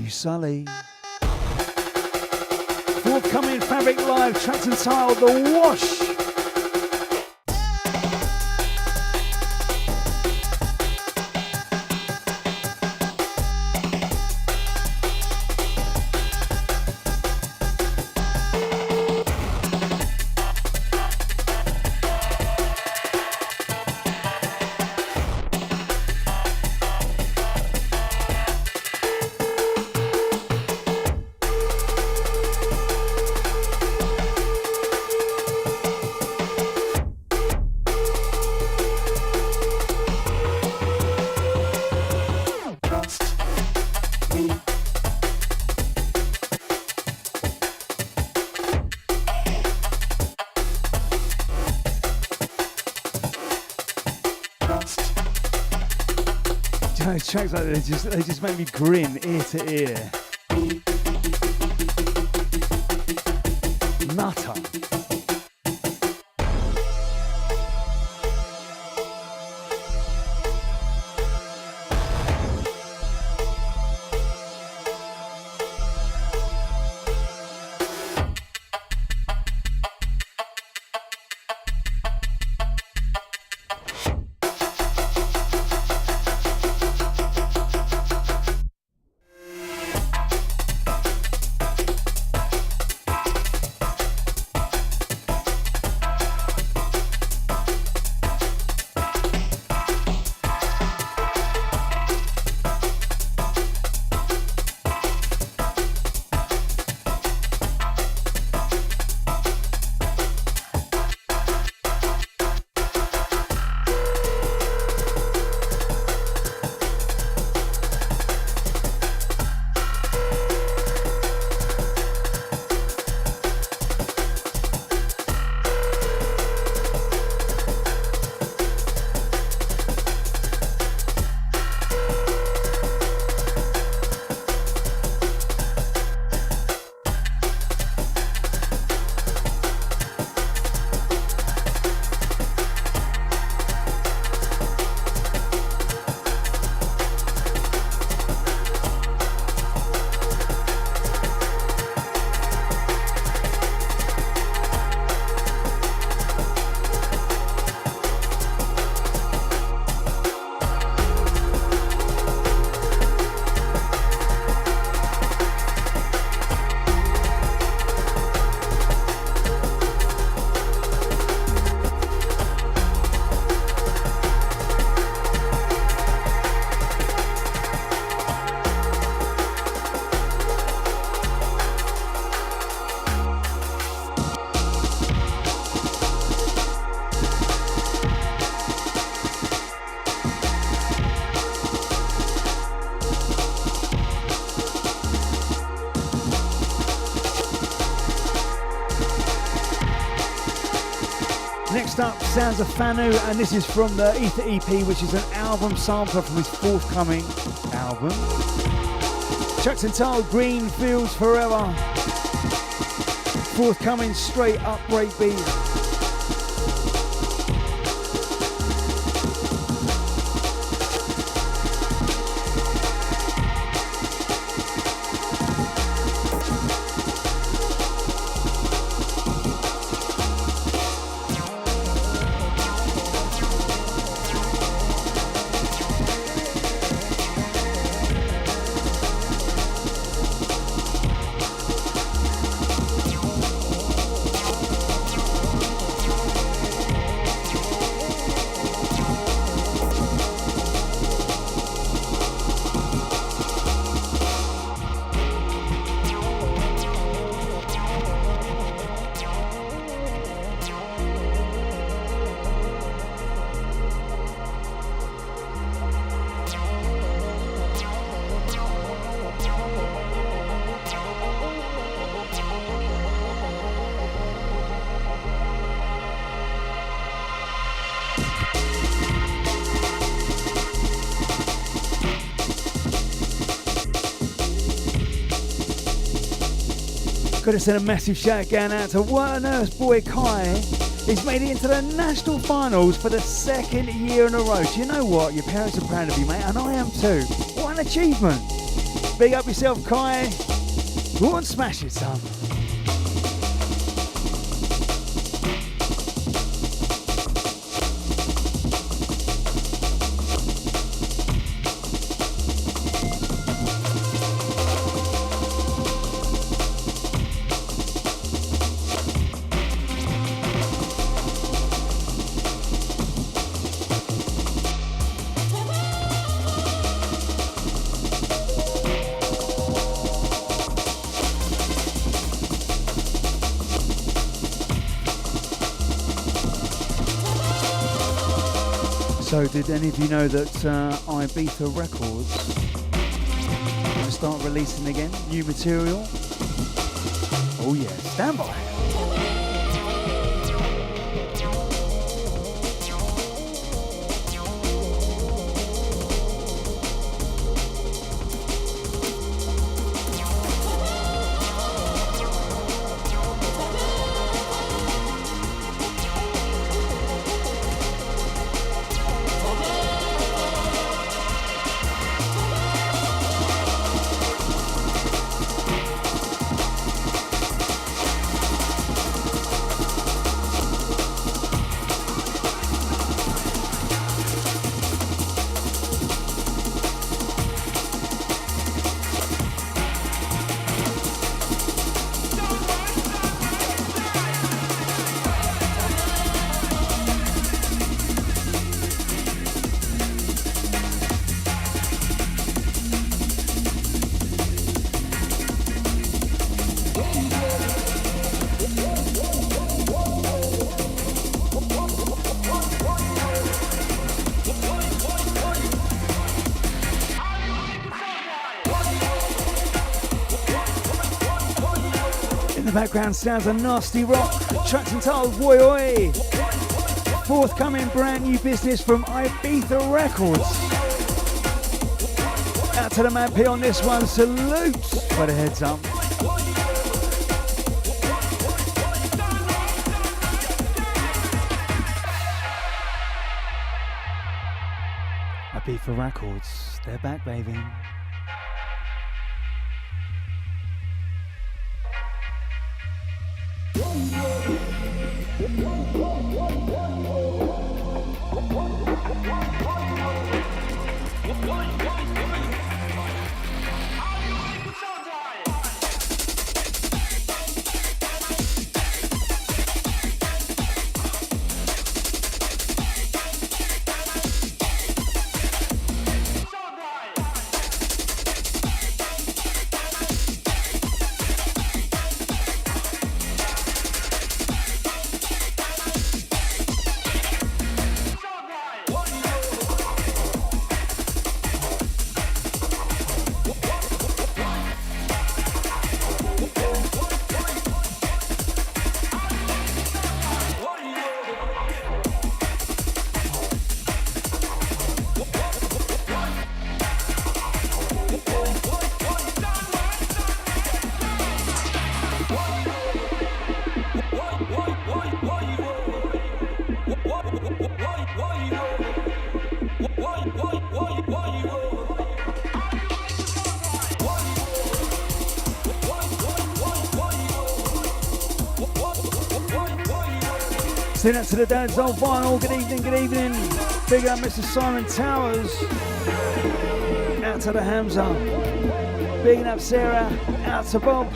Sully. Forthcoming Fabric Live, tracked entitled The Wash. Tracks like this, they just make me grin ear to ear. Nutter. Next up, Sounds of Fanu, and this is from the Ether EP, which is an album sampler from his forthcoming album. Track's entitled Green Fields Forever. Forthcoming straight up breakbeat. Gotta send a massive shout out to one Earth boy Kai. He's made it into the national finals for the second year in a row. Do you know what? Your parents are proud of you, mate, and I am too. What an achievement. Big up yourself, Kai. Go and smash it, son. So did any of you know that Ibiza Records will start releasing again new material? Oh yeah, stand by. Background sounds of nasty rock, tracks entitled Woy Oi. Forthcoming brand new business from Ibiza Records. Out to the man P on this one, salute for the heads up. Ibiza Records, they're back, baby. Send out to the Dad's Old Vinyl. Good evening, good evening. Big up Mr. Simon Towers. Out to the Hamza. Big up Sarah. Out to Bob.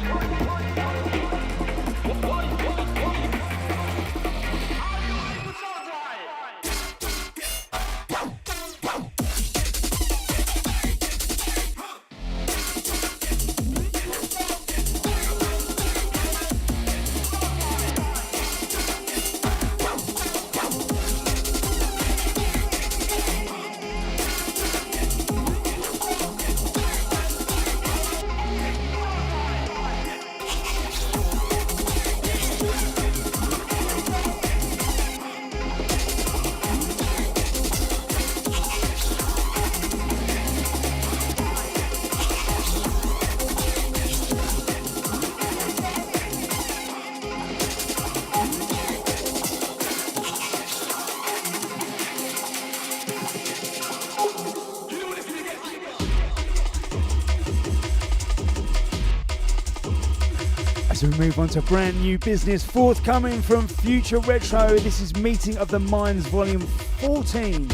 As we move on to brand new business forthcoming from Future Retro, this is Meeting of the Minds Volume 14.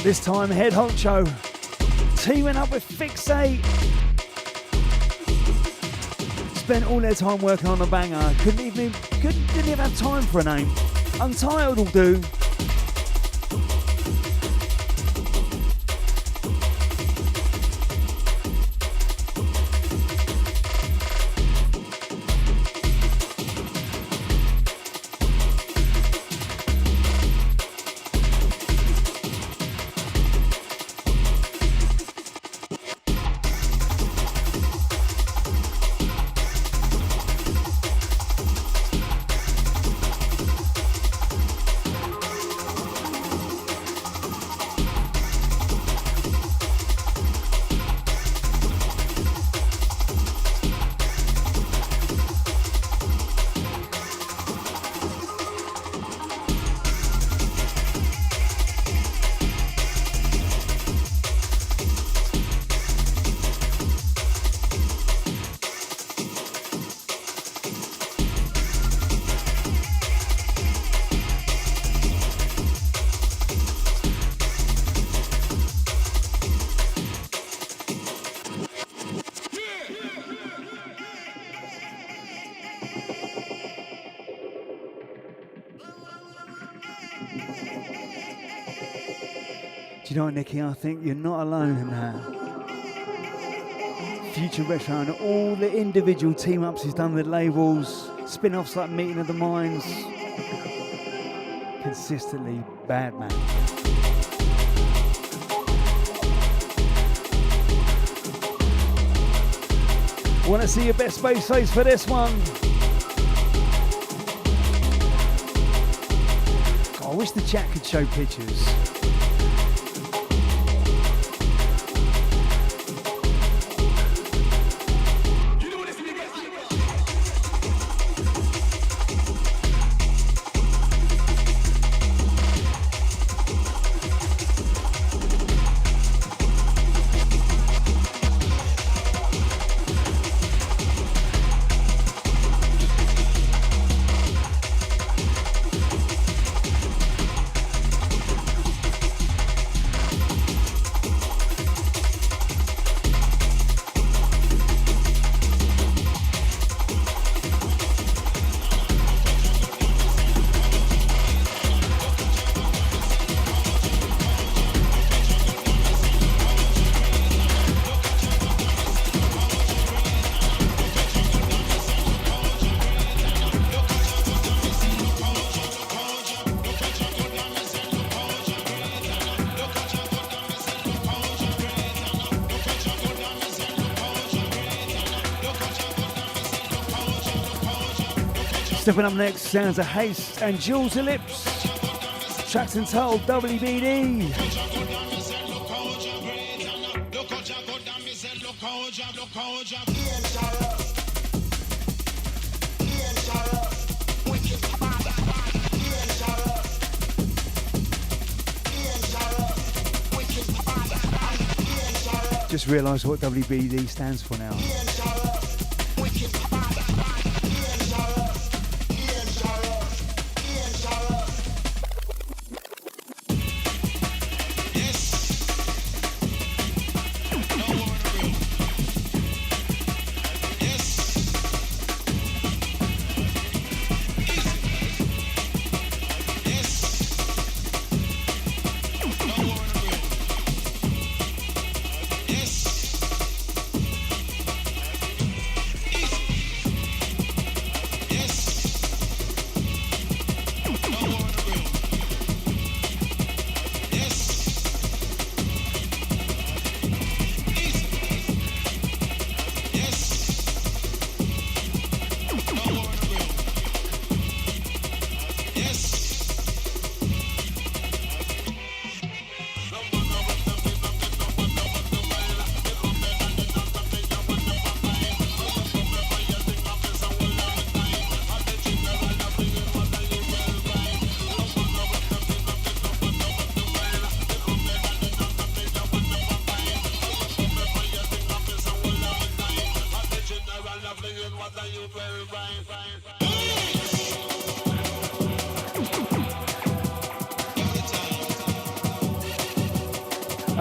This time Head Honcho teaming up with Fixate. Spent all their time working on a banger, didn't even have time for a name. Untitled will do. Do you know what, Nicky? I think you're not alone in that. Future Retro and all the individual team-ups he's done with labels, spin-offs like Meeting of the Minds. Consistently bad, man. Want to see your best bass face for this one? God, I wish the chat could show pictures. Stepping up next, sounds of Haste and Jules Ellipse. Tracks entitled WBD. Just realised what WBD stands for now.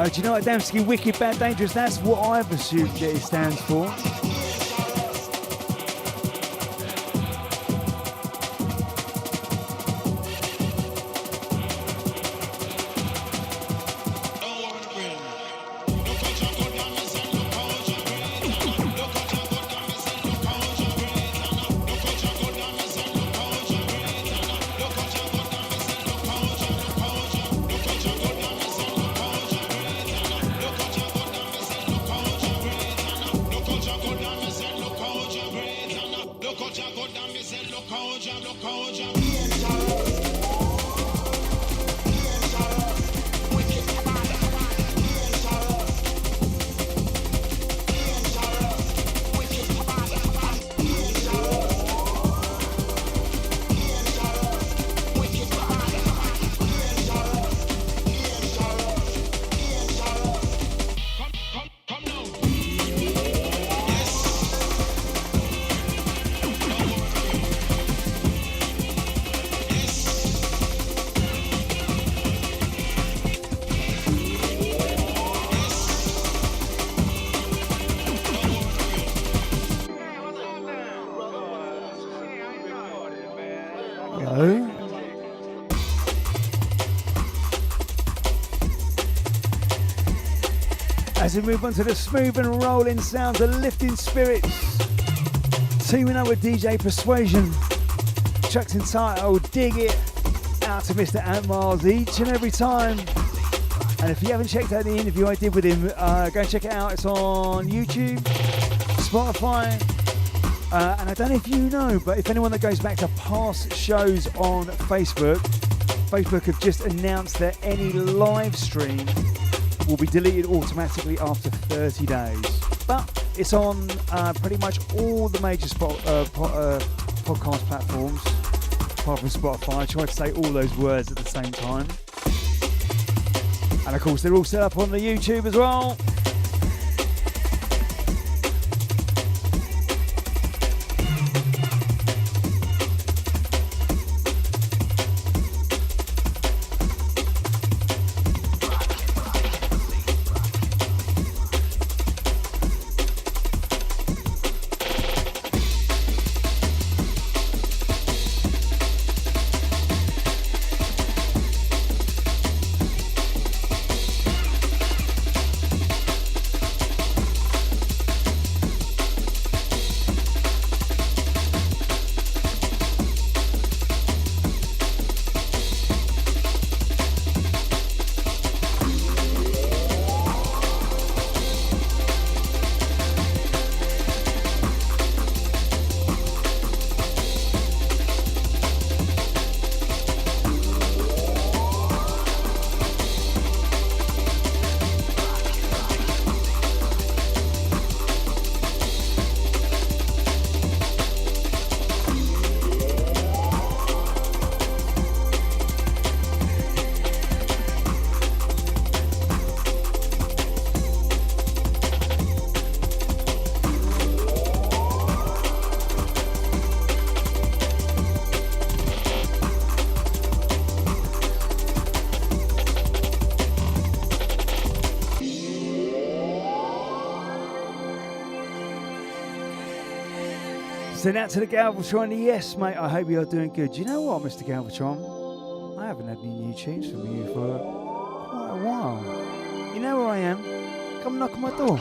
Do you know what, Damsky? Wicked, Bad, Dangerous. That's what I've assumed that it stands for. As we move on to the smooth and rolling sounds of lifting spirits, teaming up with DJ Persuasion, track's entitled Dig It, out to Mr. Ant Miles each and every time. And if you haven't checked out the interview I did with him, go and check it out. It's on YouTube, Spotify, and I don't know if you know, but if anyone that goes back to past shows on Facebook have just announced that any live stream will be deleted automatically after 30 days. But it's on pretty much all the major podcast platforms, apart from Spotify. I tried to say all those words at the same time. And of course, they're all set up on the YouTube as well. Send out to the Galvatron. Yes, mate, I hope you're doing good. Do you know what, Mr. Galvatron? I haven't had any new tunes from you for quite a while. You know where I am? Come knock on my door.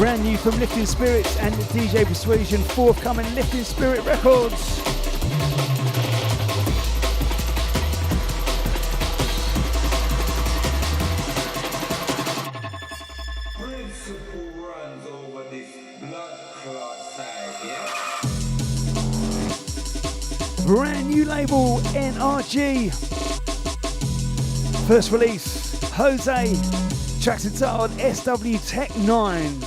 Brand new from Lifting Spirits and DJ Persuasion, forthcoming Lifting Spirit Records. Brand new label, NRG. First release, Jose. Track's entitled SW Tech 9.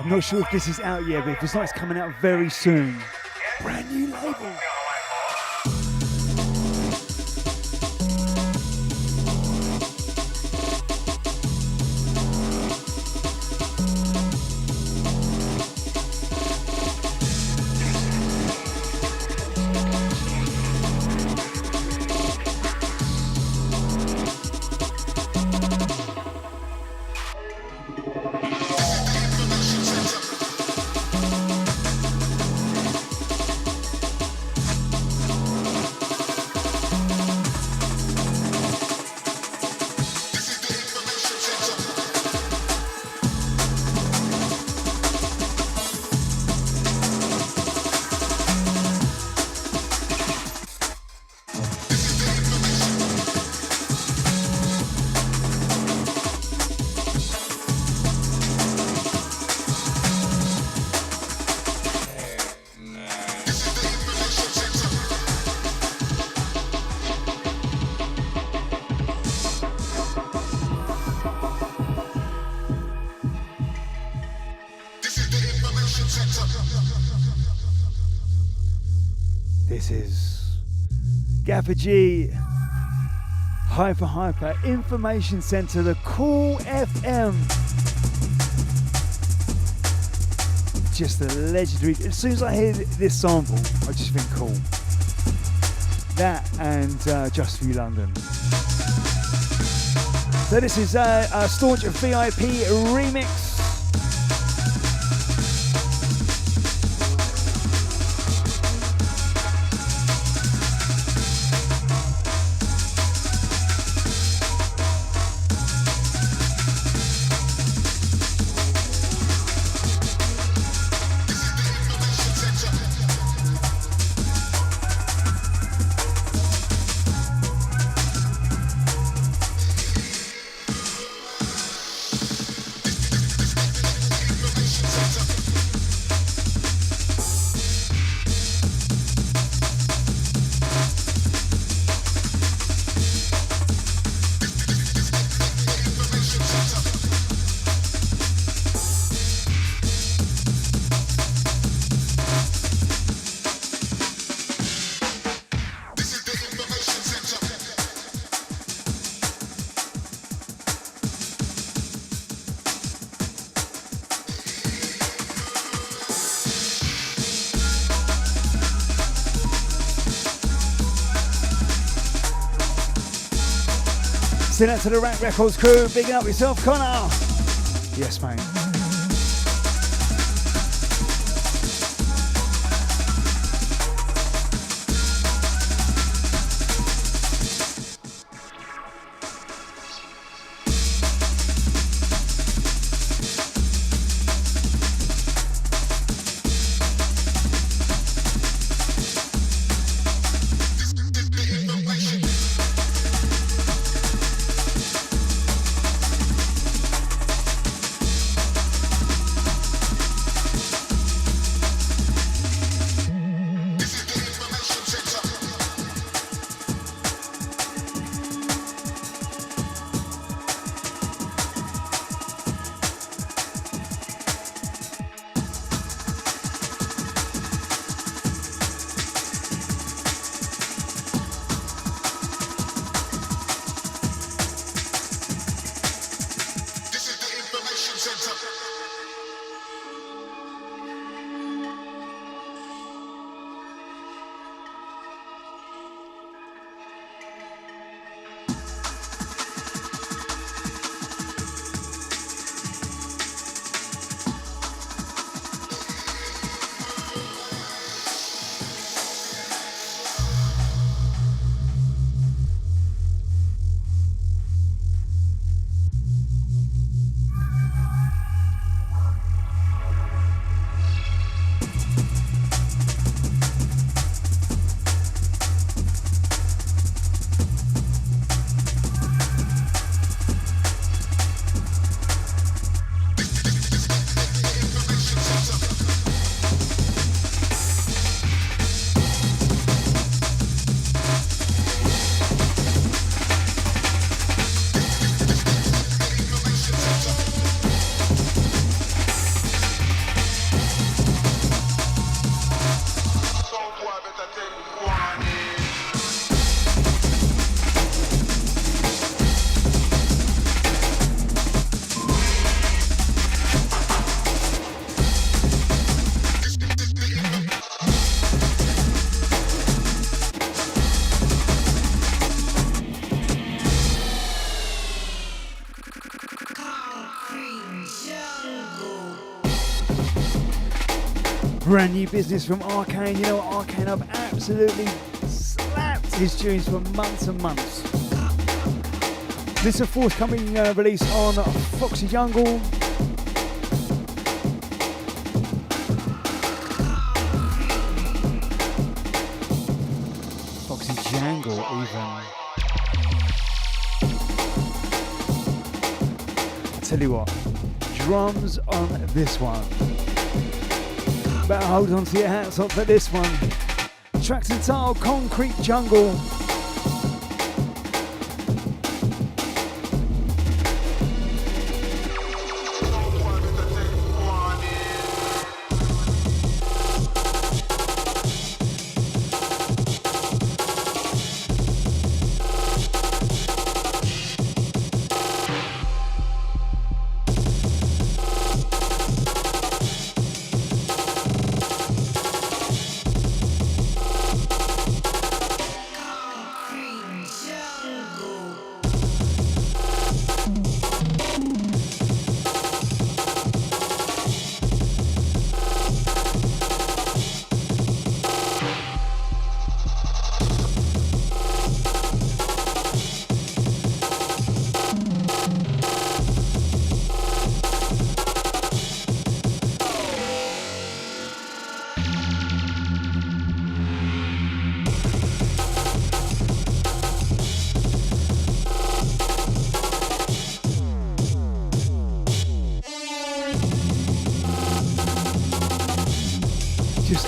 I'm not sure if this is out yet, but if it's not, it's coming out very soon. Brand new label. This is Gaffer G, Hyper Information Center, the Cool FM. Just a legendary. As soon as I hear this sample, I just think cool. That and Just For You London. So this is a Staunch VIP remix. Send out to the Rank Records crew. Bigging up yourself, Connor. Yes, mate. Brand new business from Arcane. You know what, Arcane have absolutely slapped his tunes for months and months. This is a forthcoming release on Foxy Jungle. Foxy Jangle even. I tell you what, drums on this one. Better hold on to your hats up for this one. Track's entitled Concrete Jungle.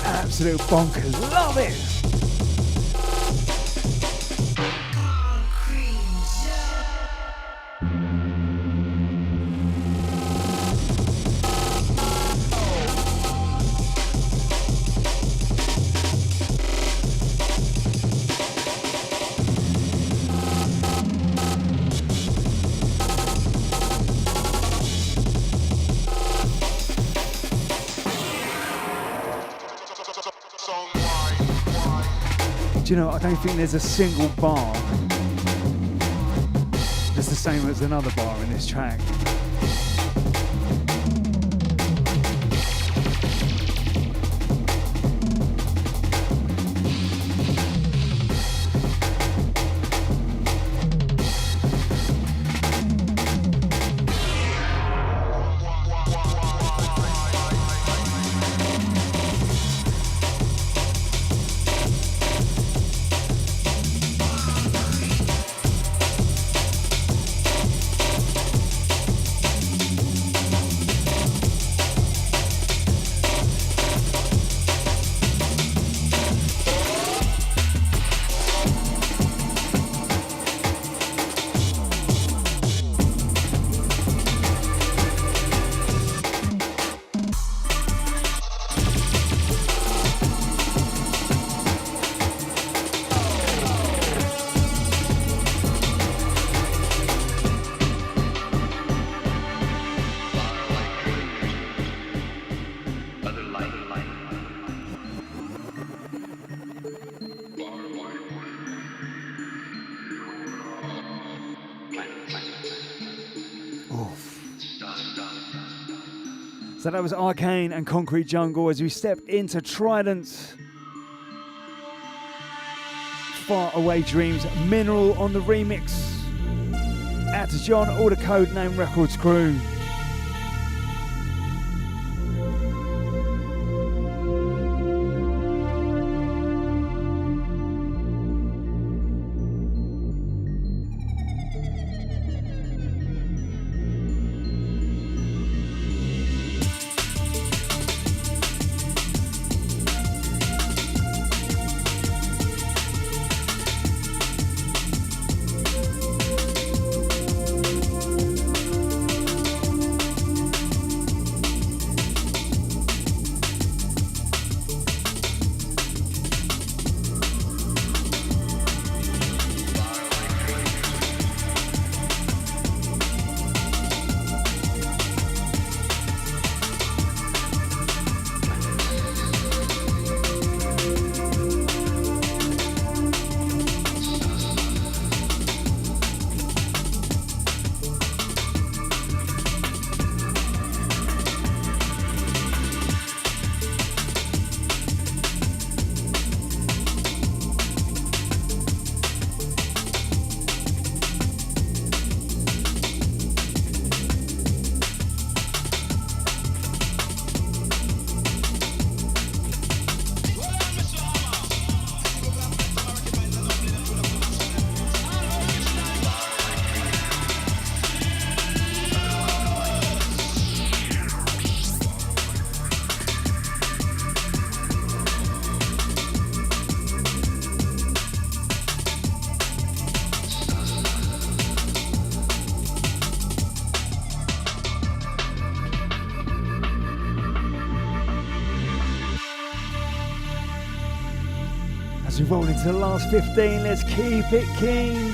Absolute bonkers, love it! Do you know, I don't think there's a single bar that's same as another bar in this track. So that was Arcane and Concrete Jungle as we stepped into Trident's Far Away Dreams, Mineral on the remix. Out to John, all the Codename Records crew. Roll into the last 15, let's keep it keen.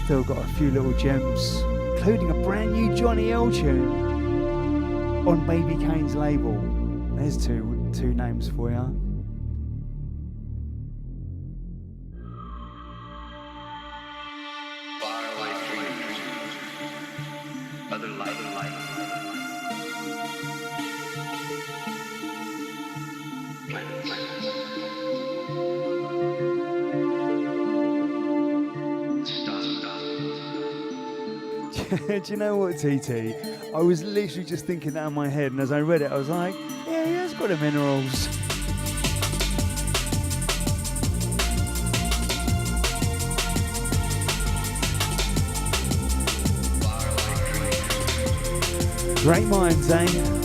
Still got a few little gems, including a brand new Johnny L tune on Baby Kane's label. There's two names for you. Do you know what, TT? I was literally just thinking that in my head, and as I read it, I was like, yeah, he has got the minerals. Great minds, eh?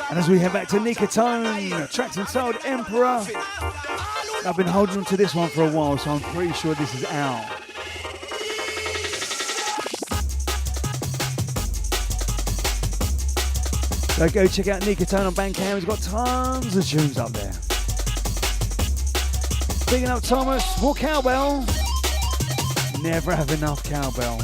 And as we head back to Neekeetone, tracked entitled Emperor. I've been holding on to this one for a while, so I'm pretty sure this is out. So go check out Neekeetone on Bandcamp. He's got tons of tunes up there. Bigging up Thomas, more cowbell. Never have enough cowbell.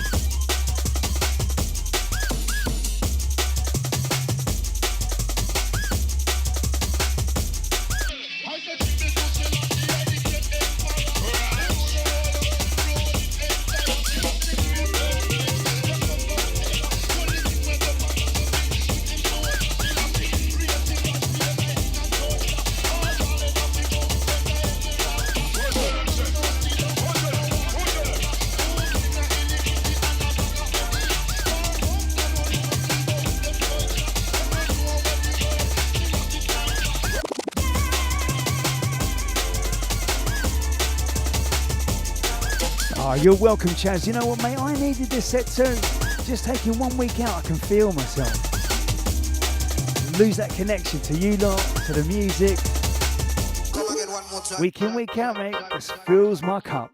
You're welcome, Chaz. You know what, mate? I needed this set too. Just taking 1 week out, I can feel myself. Lose that connection to you lot, to the music. Week in, week out, mate. This fills my cup.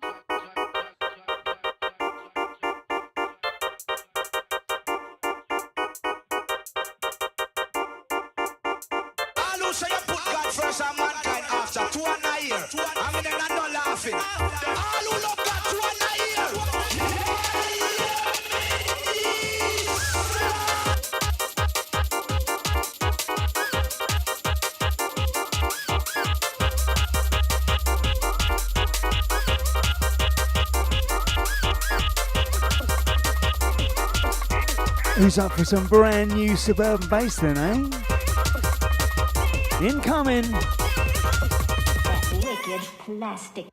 Who's up for some brand new suburban bass then, eh? Incoming! That wicked plastic.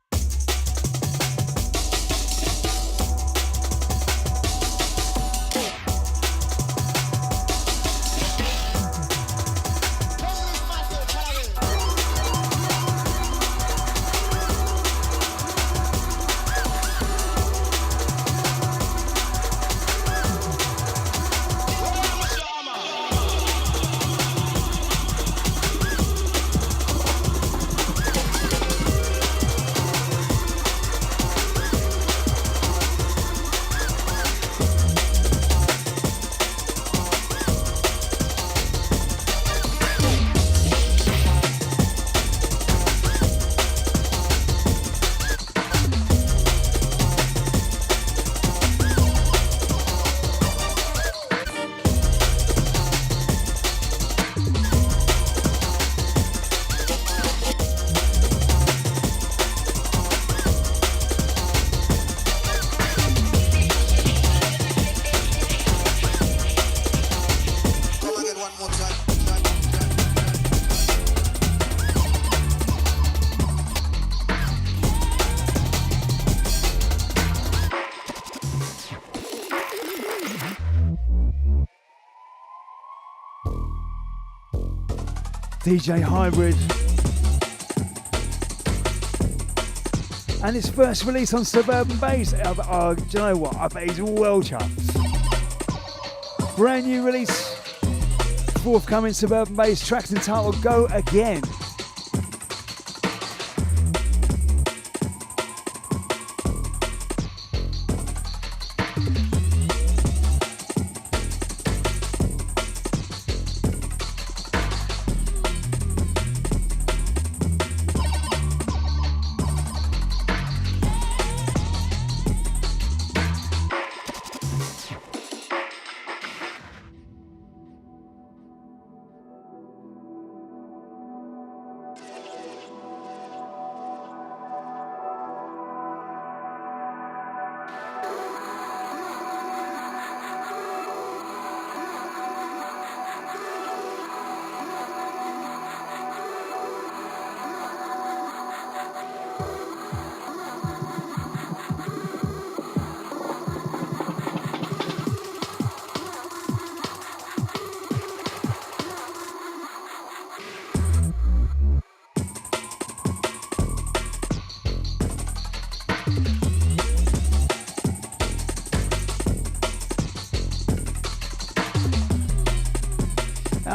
Deejay Hybrid. And his first release on Suburban Bass. Do you know what? I bet he's well chuffed. Brand new release. Forthcoming Suburban Bass, tracked entitled Go Again.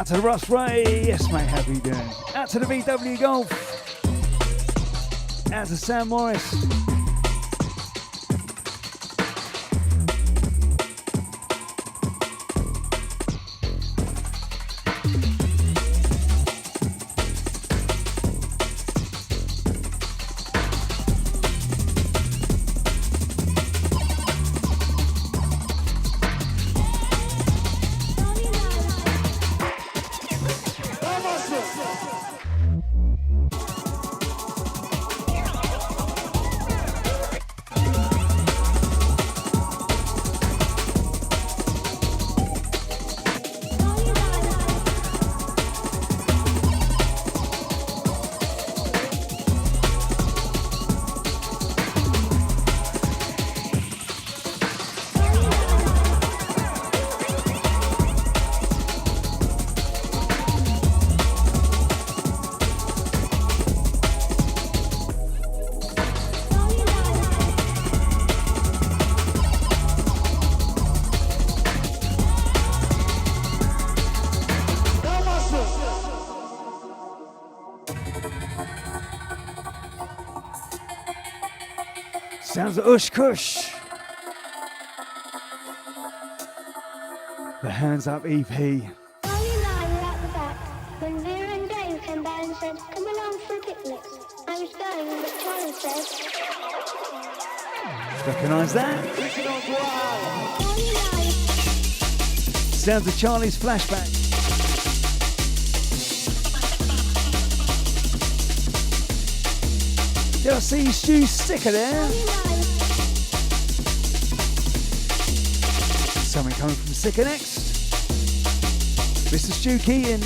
to the Russ Ray. Yes, mate, how you doing? Out to the VW Golf. Out to Sam Morris. Sounds of Ush Kush. The Hands Up EP. While you lie at the back, when Vera and Dave came by and said, "Come along for a picnic," I was going, but Charlie said, Recognise that? "While you lie." Sounds of Charlie's Flashback. Did I see Stu's sticker there? Something coming from Sticker next. Mr. Stu Keaton.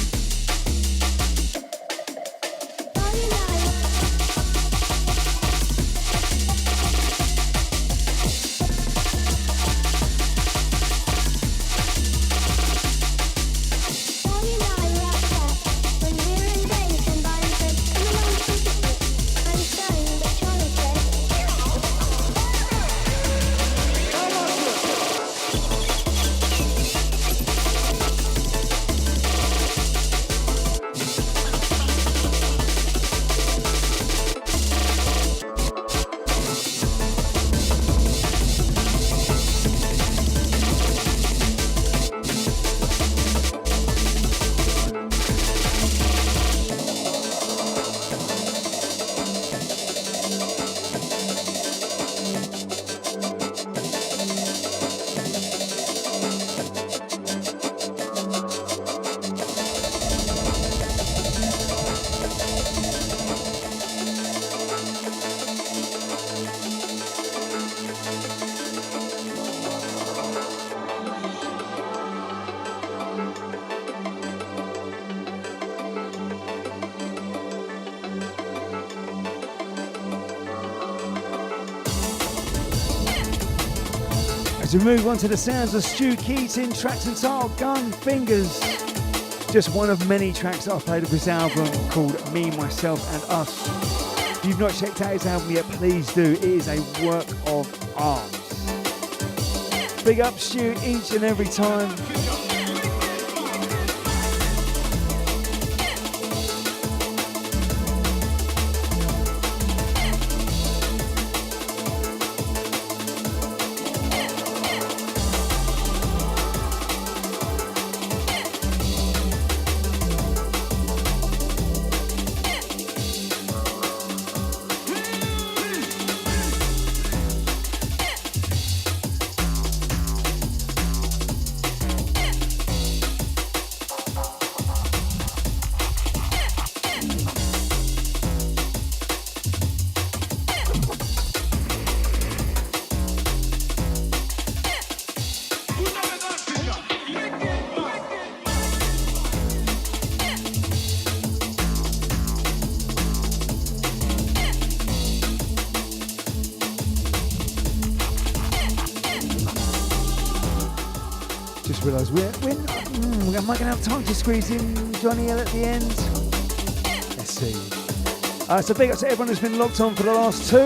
As we move on to the sounds of Stu Keaton, tracks and title Gun Fingers. Just one of many tracks that I've played of his album called Me, Myself and Us. If you've not checked out his album yet, please do. It is a work of art. Big up Stu each and every time. Realise we might gonna have time to squeeze in Johnny L at the end. Let's see. So big up to everyone who's been locked on for the last two.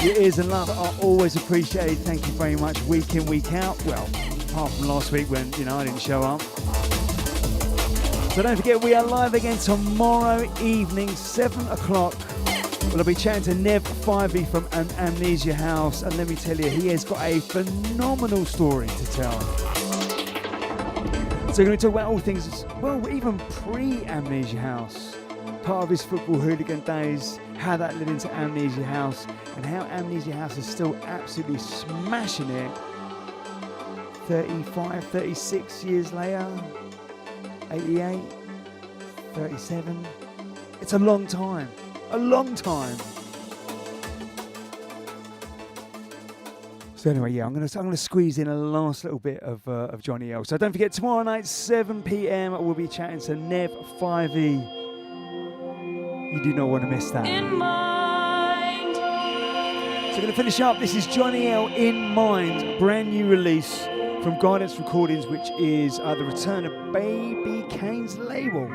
Your ears and love are always appreciated. Thank you very much. Week in, week out. Well, apart from last week when I didn't show up. So don't forget, we are live again tomorrow evening, 7 o'clock. We'll be chatting to Nev 5e from Amnesia House, and let me tell you, he has got a phenomenal story to tell. So we're going to talk about all things, well, even pre-Amnesia House. Part of his football hooligan days, how that led into Amnesia House, and how Amnesia House is still absolutely smashing it 35, 36 years later, 88, 37. It's a long time. A long time. So anyway, yeah, I'm gonna squeeze in a last little bit of Johnny L. So don't forget, tomorrow night, 7 p.m, we'll be chatting to Nev 5e. You do not want to miss that. In Mind. So we're gonna finish up. This is Johnny L In Mind, brand new release from Guidance Recordings, which is the return of Baby Kane's label.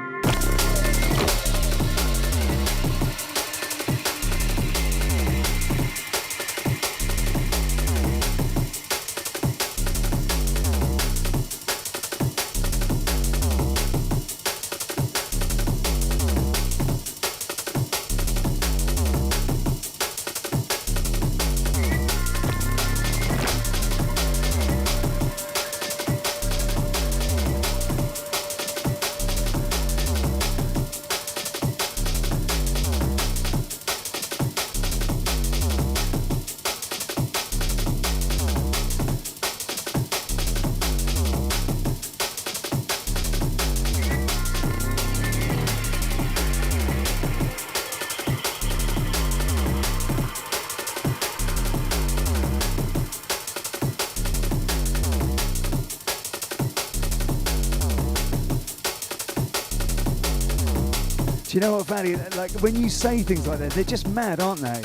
Do you know what, Valley? Like, when you say things like that, they're just mad, aren't they?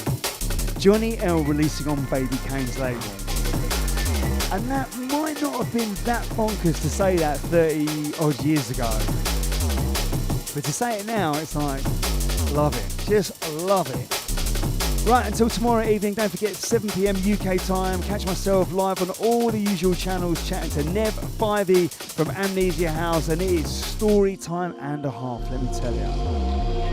Johnny L releasing on Baby Kane's label. And that might not have been that bonkers to say that 30 odd years ago. But to say it now, it's like, love it. Just love it. Right, until tomorrow evening, don't forget, 7 p.m. UK time. Catch myself live on all the usual channels, chatting to Nev 5e from Amnesia House, and it is story time and a half, let me tell you.